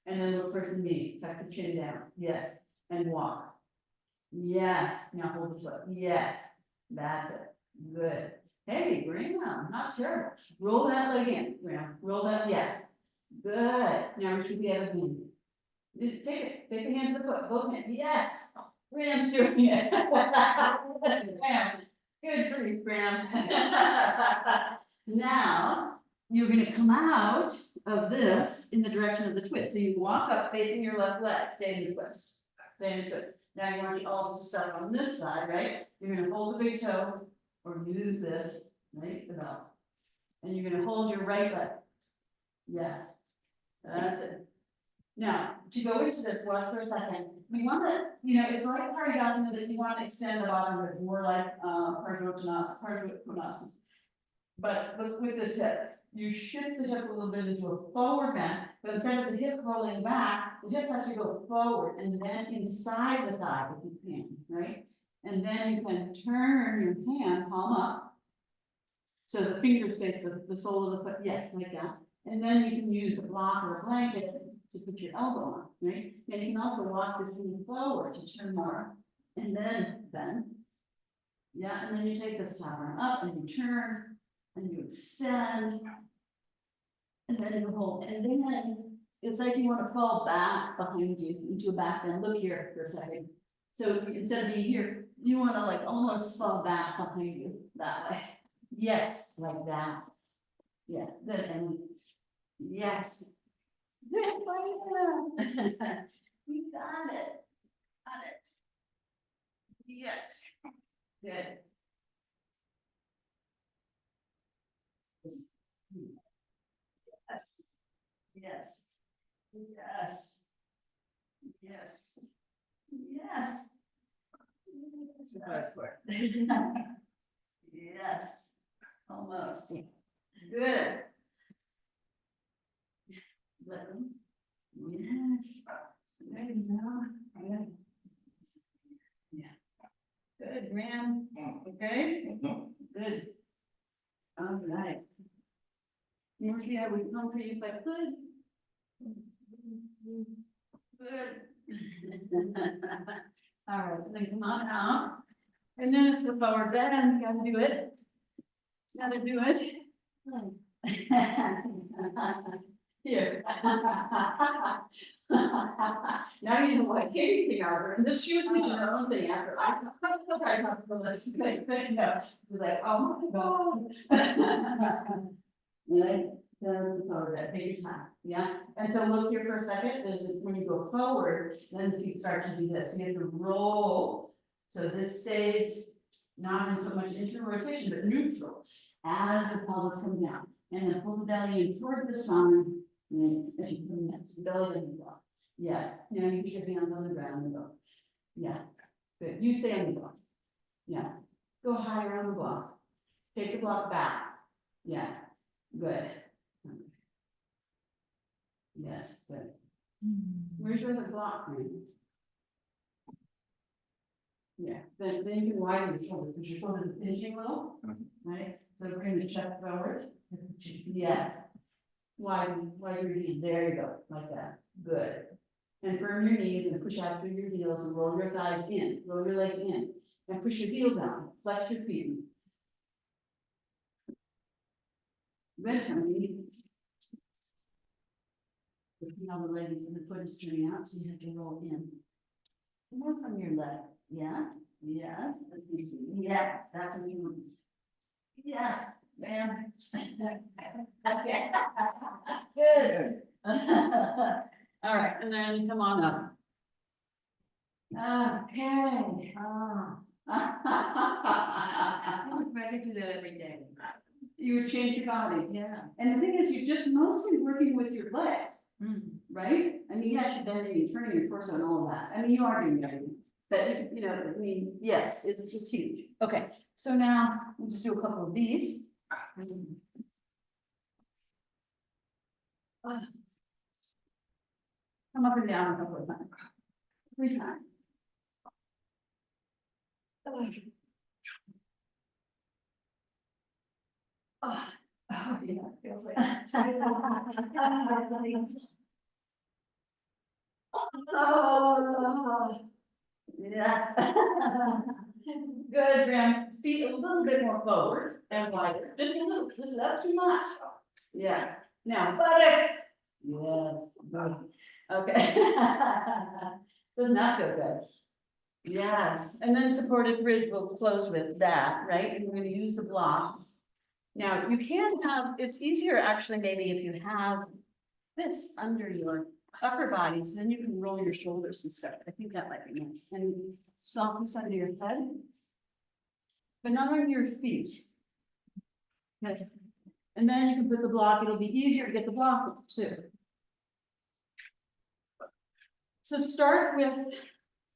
And then look towards the knee, tuck the chin down, yes, and walk. Yes, now hold the foot, yes, that's it, good. Hey, bring it on, not terrible. Roll that leg in, roll that, yes, good. Now reach the other hand. Take the hand to the foot, both hands, yes. Graham's doing it. Graham, good for you, Graham. Now, you're gonna come out of this in the direction of the twist. So you walk up facing your left leg, stay in the twist, stay in the twist. Now you want all the stuff on this side, right? You're gonna hold the big toe or use this, right, the belt. And you're gonna hold your right leg. Yes, that's it. Now, to go into this, watch for a second. We want to, it's like Parigasana, that you want to extend the bottom of it, more like Parigasana. But with this hip, you shift the hip a little bit into a forward bend, but instead of the hip rolling back, the hip has to go forward and then inside the thigh if you can, right? And then you can turn your hand, palm up. So the fingers face the sole of the foot, yes, like that. And then you can use a block or a blanket to put your elbow on, right? And you can also walk this knee forward to turn more, and then bend. Yeah, and then you take this top arm up and you turn, and you extend. And then you hold, and then it's like you want to fall back behind you into a back bend. Look here for a second. So instead of being here, you want to like almost fall back behind you that way. Yes, like that. Yeah, then and yes. Good, you got it. Got it. Yes. Good. Yes. Yes. Yes. Yes. Yes. Yes. Almost. Good. Let them. Yes. There you go. Good. Yeah. Good, Graham. Okay? Good. All right. Usually I would come for you if I could. Good. All right, then come on out. And then it's the forward bend, gotta do it. Gotta do it. Here. Now you know what anything over, and this should be your own thing after I have to listen to thing, no, like, oh my God. Right, that's the forward bend, take your time, yeah, and so look here for a second, this is when you go forward, then the feet start to do this, you have to roll. So this stays not in so much internal rotation, but neutral, as the pelvis comes down, and then pull the belly in toward the spine. If you can, the belly doesn't go. Yes, you put your hands on the ground and go. Yeah, good. You stay on the block. Yeah, go higher on the block. Take the block back. Yeah, good. Yes, good. Where's your other block? Yeah, then you can widen your shoulders, because your shoulders are pinching a little, right? So bring the chest forward. Yes. Widen your knees, there you go, like that, good. And firm your knees and push out through your heels and roll your thighs in, roll your legs in, and push your heels out, flex your feet. Good, Tony. Now the legs and the foot is turning out, so you have to roll in. More from your leg, yeah, yes, that's what you, yes, that's what you Yes, ma'am. Okay. Good. All right, and then come on up. Okay. I could do that every day. You would change your body. Yeah. And the thing is, you're just mostly working with your legs, Mm. right? I mean, yes, you're bending, you're turning your torso and all of that. I mean, you are doing everything. But, you know, I mean, yes, it's huge. Okay, so now we'll just do a couple of these. Come up and down a couple of times. 3 times. Oh, yeah, feels like. Oh, yes. Good, Graham. Feet a little bit more forward and wider. Just a little, that's too much. Yeah. Now buttocks. Yes. Good. Okay. Does not go good. Yes, and then supported bridge will close with that, right? And we're gonna use the blocks. Now, you can have, it's easier actually maybe if you have this under your upper body, so then you can roll your shoulders and stuff. I think that might be nice. And soft this under your head. But not on your feet. Okay. And then you can put the block, it'll be easier to get the block too. So start with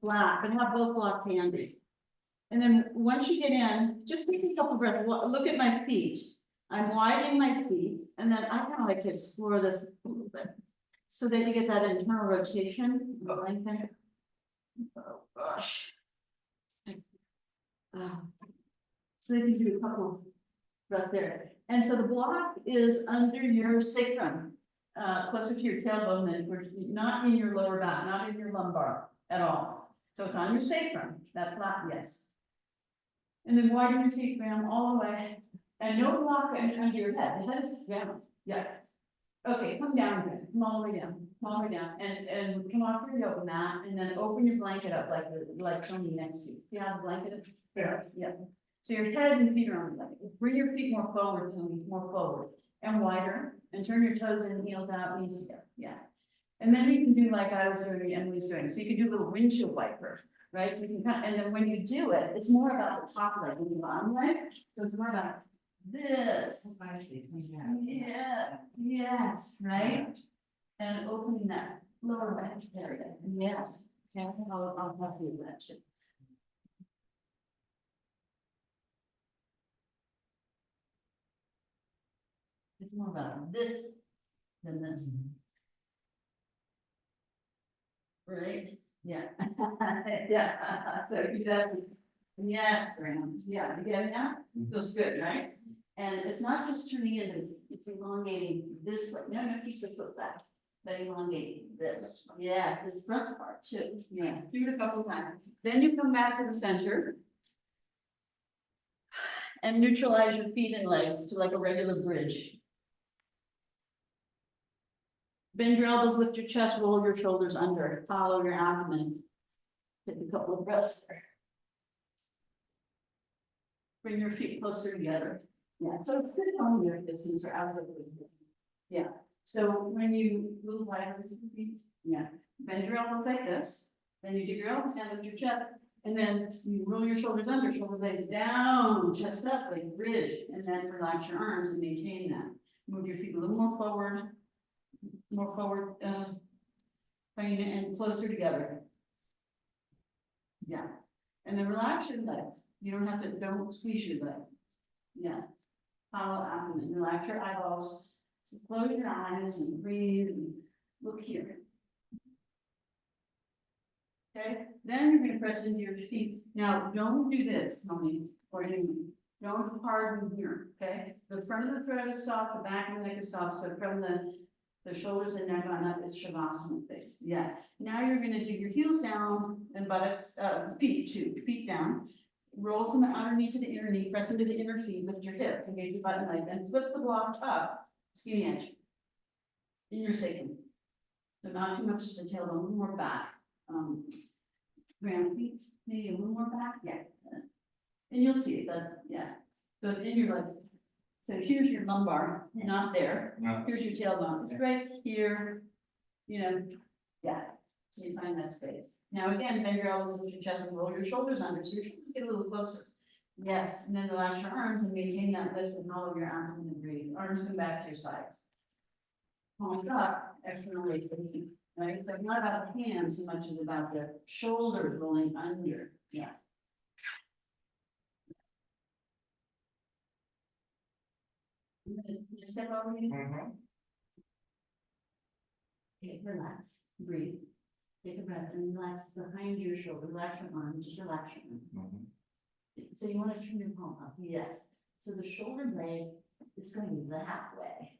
black and have both blocks handy. And then once you get in, just take a couple breaths, look at my feet. I'm widening my feet, and then I kind of like to explore this a little bit. So that you get that internal rotation, lengthen. Oh gosh. So you can do a couple right there. And so the block is under your sacrum, closer to your tailbone than, not in your lower back, not in your lumbar at all. So it's on your sacrum, that flat, yes. And then widen your feet, Graham, all the way. And no block under your head. The head is down. Yeah. Okay, come down again. Come all the way down. Come all the way down. And come off your yoga mat and then open your blanket up like Tony next to you. See how the blanket is? Yeah. Yeah. So your head and feet are on the blanket. Bring your feet more forward, Tony, more forward. And wider. And turn your toes in, heels out, knees together. Yeah. And then you can do like I was doing and Emily's doing. So you can do a little windshield wiper. Right, so you can kind of, and then when you do it, it's more about the top leg than the bottom leg, so it's more about this. I see. Yeah, yes, right? And opening that lower back area, yes, yeah, I'll help you with that too. It's more about this than this. Right? Yeah. Yeah, so you have, yes, Graham, yeah, you get it now? Feels good, right? And it's not just turning in, it's elongating this way, no, keep the foot back. But elongate this, yeah, this front part too, yeah, do it a couple times. Then you come back to the center. And neutralize your feet and legs to like a regular bridge. Bend your elbows, lift your chest, roll your shoulders under, follow your abdomen. Take a couple of breaths. Bring your feet closer together. Yeah, so sit on your distance or out of the distance. Yeah, so when you move wider with your feet, yeah, bend your elbows like this. Then you do your elbows down with your chest. And then you roll your shoulders under, shoulder blades down, chest up, like bridge. And then relax your arms and maintain that. Move your feet a little more forward. And closer together. Yeah, and then relax your legs. You don't have to, don't squeeze your legs. Yeah, follow abdomen, relax your eyeballs. So close your eyes and breathe and look here. Okay, then you're gonna press into your feet. Now, don't do this, Tony, or anyone. Don't harden here, okay? The front of the throat is soft, the back of the neck is soft, so from the shoulders and neck on up is Shavasana face. Yeah. Now you're gonna do your heels down and buttocks, feet too, feet down. Roll from the outer knee to the inner knee, press into the inner feet, lift your hips, engage your butt and leg, and flip the block up, skinny edge. In your sacrum. So not too much to the tailbone, a little more back. Round feet, maybe a little more back, yeah. And you'll see it, that's, yeah. So it's in your, like, so here's your lumbar, not there. Here's your tailbone, it's right here, you know, yeah, so you find that space. Now again, bend your elbows, lift your chest, and roll your shoulders under, so your shoulders get a little closer. Yes, and then relax your arms and maintain that lift and hollow your abdomen and breathe. Arms come back to your sides. Palms up, external weight for the feet, right? So it's not about the hands so much as about the shoulders rolling under, yeah. I'm gonna step over you. Okay, relax, breathe. Take a breath and relax behind your shoulder, relax your arm, just relax your arm. So you wanna turn your palm up, yes. So the shoulder blade, it's going that way.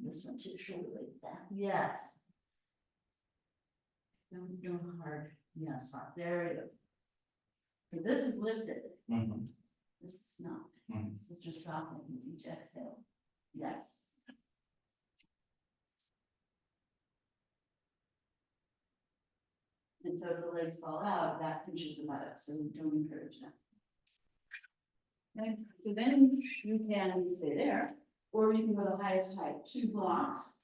This one to the shoulder blade, that, yes. Don't hard, yes, hard, there you go. So this is lifted, this is not, this is just dropping with each exhale, yes. And so as the legs fall out, that pinches the buttocks, so don't encourage that. Okay, so then you can stay there, or you can go the highest height, 2 blocks.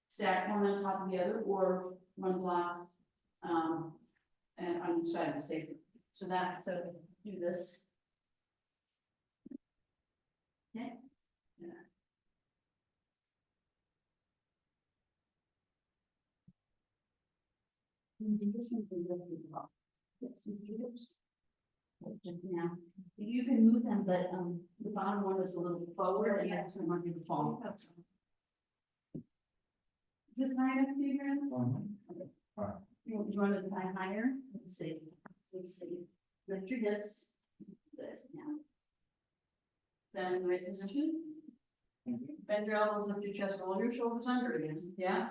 Stack one on top of the other, or 1 block, and on each side of the safety. So do this. Okay. Yeah. Do something really well. Just now, you can move them, but the bottom one is a little forward and that's when we're gonna fall. Is this high enough for you, Graham? Okay. You want to try higher? Let's see. Lift your hips. Good, now. Stand in the right position. Bend your elbows, lift your chest, roll your shoulders under again, yeah?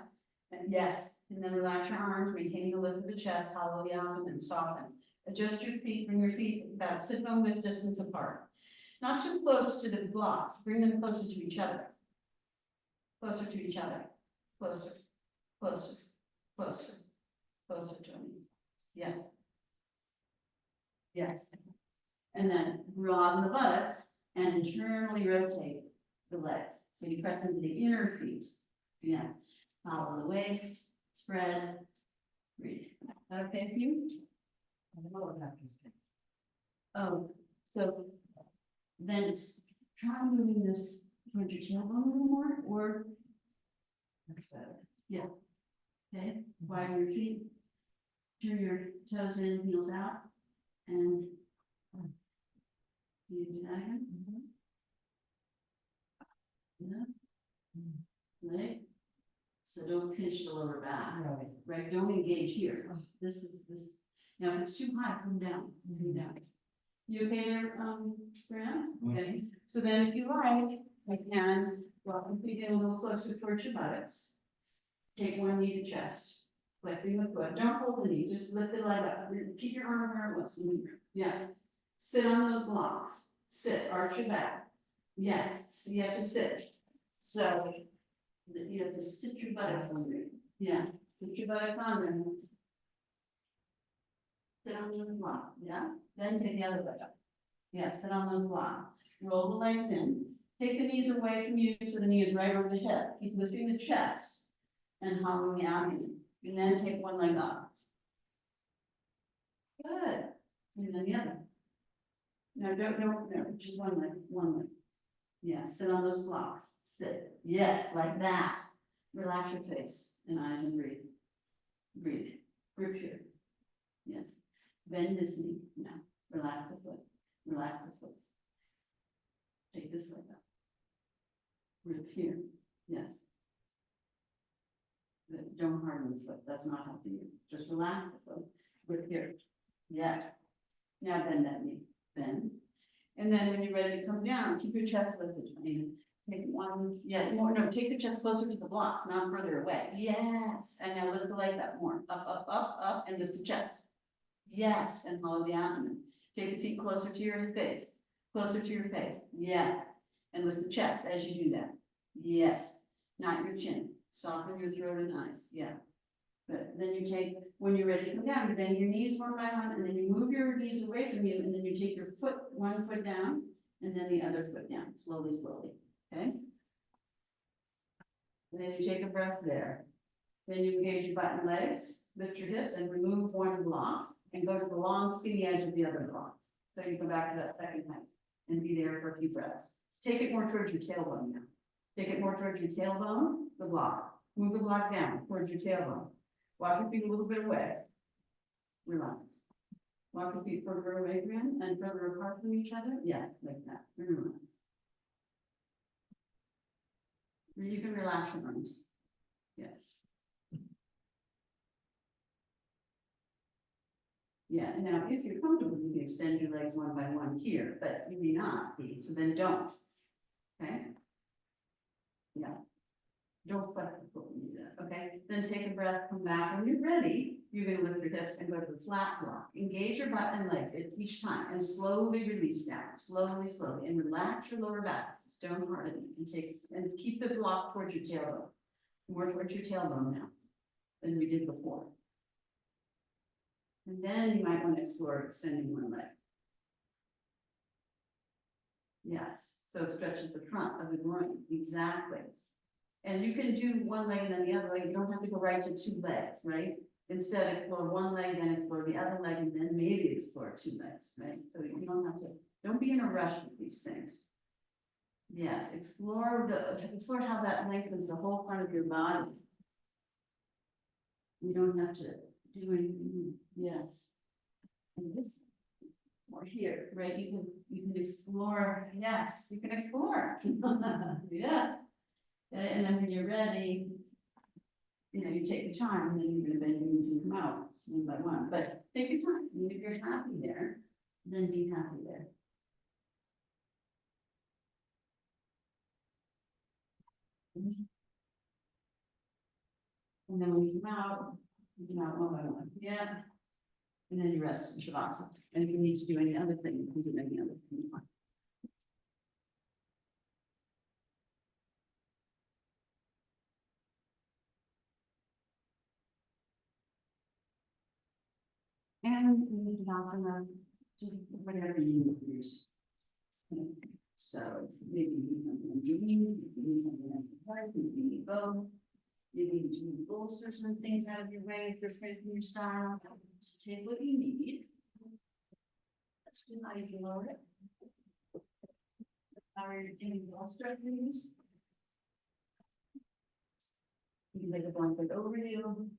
And yes, and then relax your arms, maintaining the lift of the chest, hollow the abdomen, soften. Adjust your feet, bring your feet about sit bone width distance apart. Not too close to the blocks, bring them closer to each other. Closer to each other, closer, closer, closer, closer to me. Yes. Yes. And then broaden the buttocks and internally rotate the legs. So you press into the inner feet. Yeah. Follow the waist, spread, breathe. Is that okay for you? I don't know what happens. Oh, so then it's try moving this towards your tailbone a little more, or That's better. okay, widen your feet, turn your toes in, heels out, and you do that again. Yeah. Right. So don't pinch the lower back, Right. right? Don't engage here. This is this. Now, if it's too high, come down, come down. You okay there, Graham? Okay, so then if you like, I can, well, if we get a little closer towards your buttocks. Take one knee to chest, flexing the foot, don't hold the knee, just lift the leg up, keep your arm where it was, yeah. Sit on those blocks, sit, arch your back, yes, you have to sit. So, you have to sit your buttocks on there, yeah, sit your buttocks on there. Sit on those blocks, yeah, then take the other leg up. Yeah, sit on those blocks, roll the legs in, take the knees away from you so the knee is right over the hip, keep lifting the chest. And hollowing the abdomen, and then take one leg up. Good, and then the other. No, no, just one leg. Yeah, sit on those blocks, sit, yes, like that. Relax your face and eyes and breathe. Breathe, grip here. Yes, bend this knee, no, relax the foot, relax the foot. Take this leg up. Grip here, yes. Don't harden the foot, that's not helping you, just relax the foot, grip here, yes. Now bend that knee, bend. And then when you're ready to come down, keep your chest lifted, take one, no, take your chest closer to the blocks, not further away, yes. And now lift the legs up more, up, and lift the chest. Yes, and hollow the abdomen, take the feet closer to your face, yes. And lift the chest as you do that, yes, not your chin. Soften your throat and eyes, yeah. But then you take, when you're ready to come down, you bend your knees one by one, and then you move your knees away from you, and then you take your foot, one foot down, and then the other foot down, slowly, slowly, okay? And then you take a breath there. Then you engage your butt and legs, lift your hips and remove one block and go to the long skinny edge of the other block. So you come back to that second height and be there for a few breaths. Take it more towards your tailbone now. Take it more towards your tailbone, the block. Move the block down towards your tailbone. Walk your feet a little bit away. Relax. Walk your feet further away again and further apart from each other. Yeah, like that. Relax. You can relax your arms. Yes. Yeah, now if you're comfortable, you can extend your legs one by one here, but you may not be, so then don't. Okay? Yeah. Don't flex the foot when you do that, okay? Then take a breath, come back. When you're ready, you're gonna lift your hips and go to the flat block. Engage your butt and legs each time and slowly release down, slowly, slowly, and relax your lower back. Don't harden it and and keep the block towards your tailbone. More towards your tailbone now than we did before. And then you might want to explore extending one leg. Yes, so it stretches the front of the groin, exactly. And you can do one leg and then the other leg, you don't have to go right to two legs, right? Instead, explore one leg, then explore the other leg, and then maybe explore two legs, right? So you don't have to, don't be in a rush with these things. Yes, explore how that lengthens the whole front of your body. You don't have to do anything, yes. And this, or here, right, you can explore, yes, you can explore. Yes. And then when you're ready, you know, you take your time and then you're gonna bend your knees and come out one by one, but take your time. And if you're happy there, then be happy there. And then when you come out one by one, yeah. And then you rest in Shavasana. And if you need to do any other thing, you can do any other thing you want. And we need Shavasana, do whatever you use. So maybe you need something to eat, you need something like the park, you need both. You need to bolster some things out of your way if they're fit in your style. So take what you need. Let's do how you can lower it. How are you doing bolster things? You can lay the blanket over you.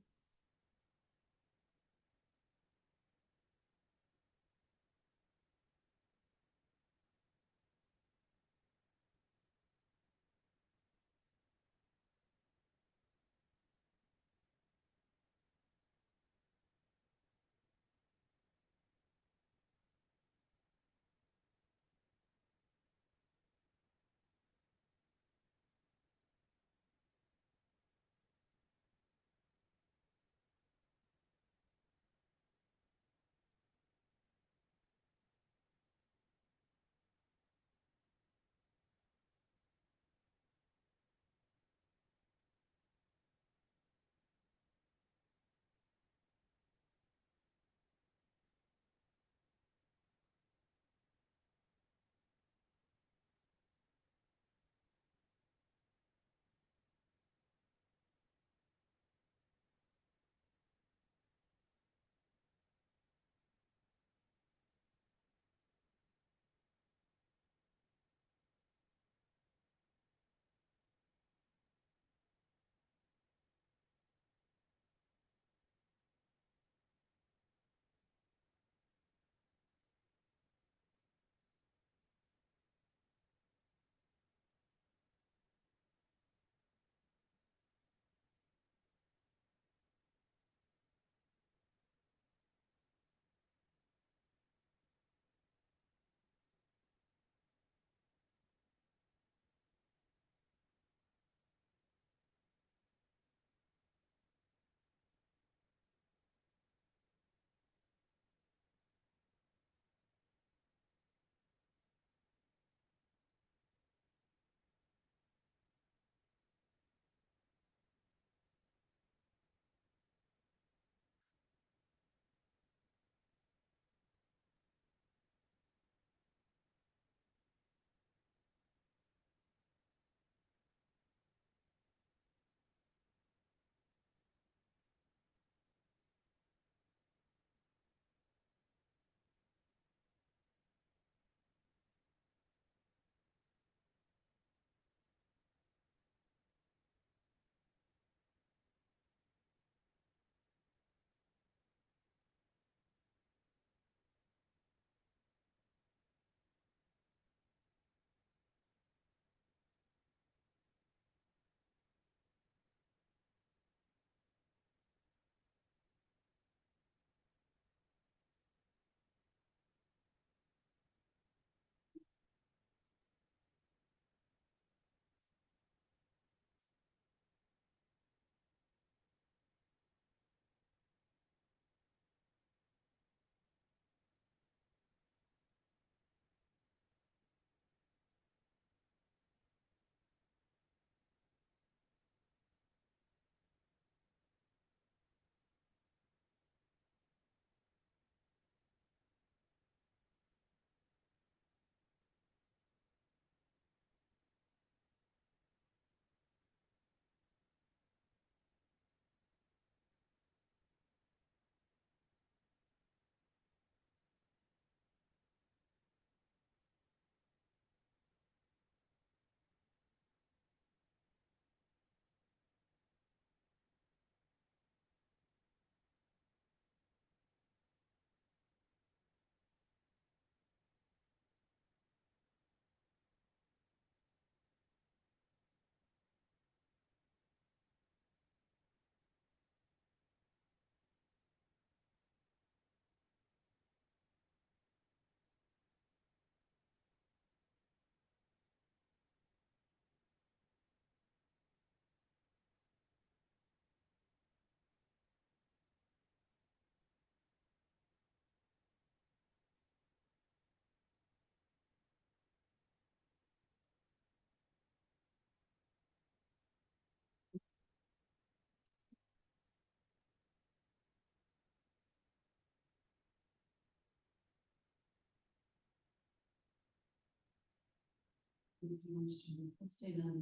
Let's say that.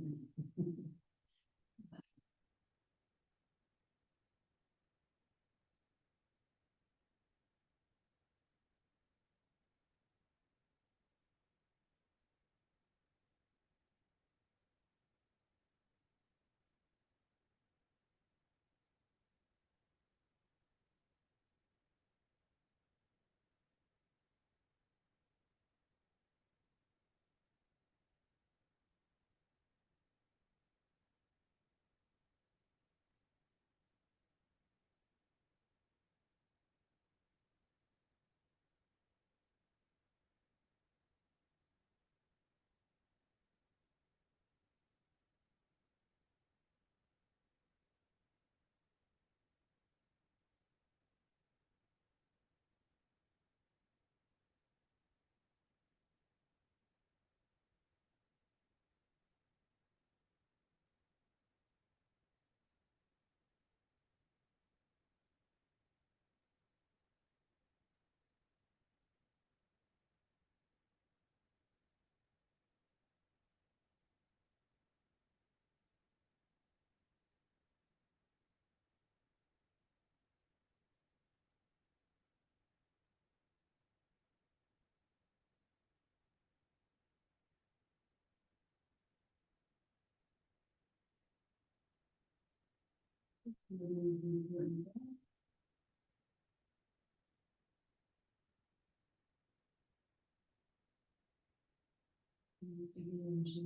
Begin to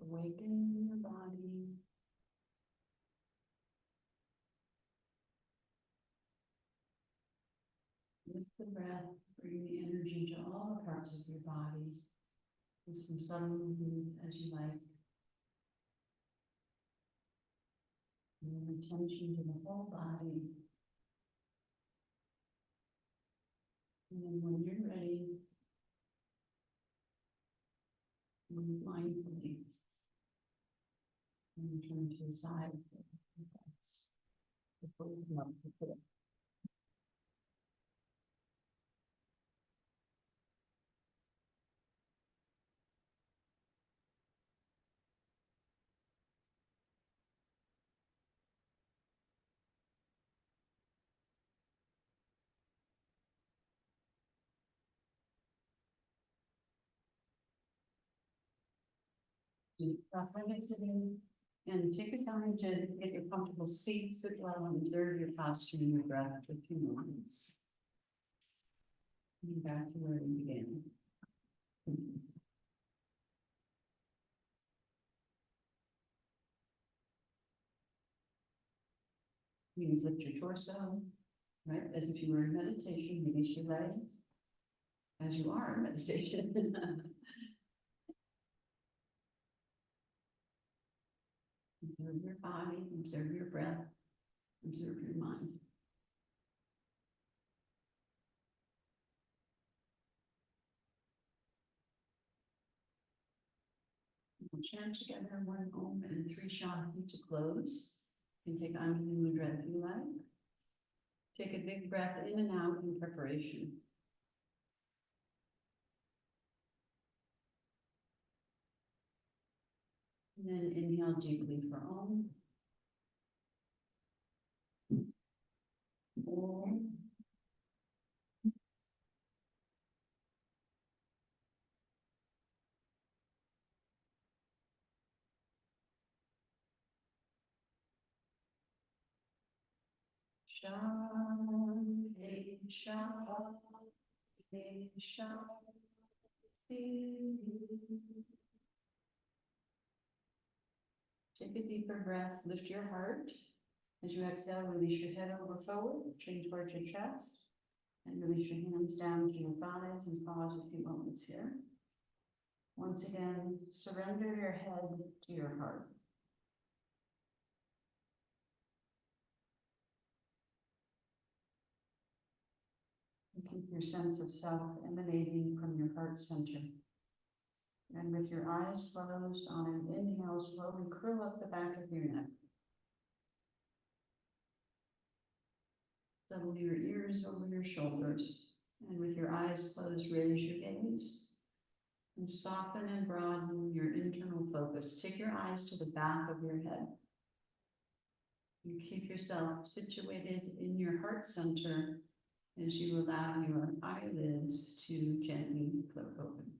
awaken your body. With the breath, bring the energy to all the parts of your body. With some subtle movements as you like. And attention to the whole body. And then when you're ready, move mindfully. And turn to the side. Before you come up to put it. Find it sitting and take your time to get your comfortable seat, sit well and observe your posture and your breath for 2 moments. And back to where we began. You can lift your torso, right, as if you were in meditation, release your legs, as you are in meditation. Observe your body, observe your breath, observe your mind. We'll chant together 1 Om and 3 Shanti to close. You can take Anjali Mudra if you like. Take a big breath in and out in preparation. And then inhale deeply for Om. Om. Shanti, Shanti, Shanti. Take a deeper breath, lift your heart. As you exhale, release your head over forward, chin towards your chest, and release your hands down to your thighs and pause a few moments here. Once again, surrender your head to your heart. And keep your sense of self emanating from your heart center. And with your eyes closed, on an inhale, slowly curl up the back of your neck. Settle your ears over your shoulders. And with your eyes closed, raise your gaze. And soften and broaden your internal focus. Take your eyes to the back of your head. You keep yourself situated in your heart center as you allow your eyelids to gently flip open.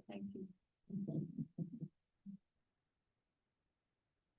Thank you.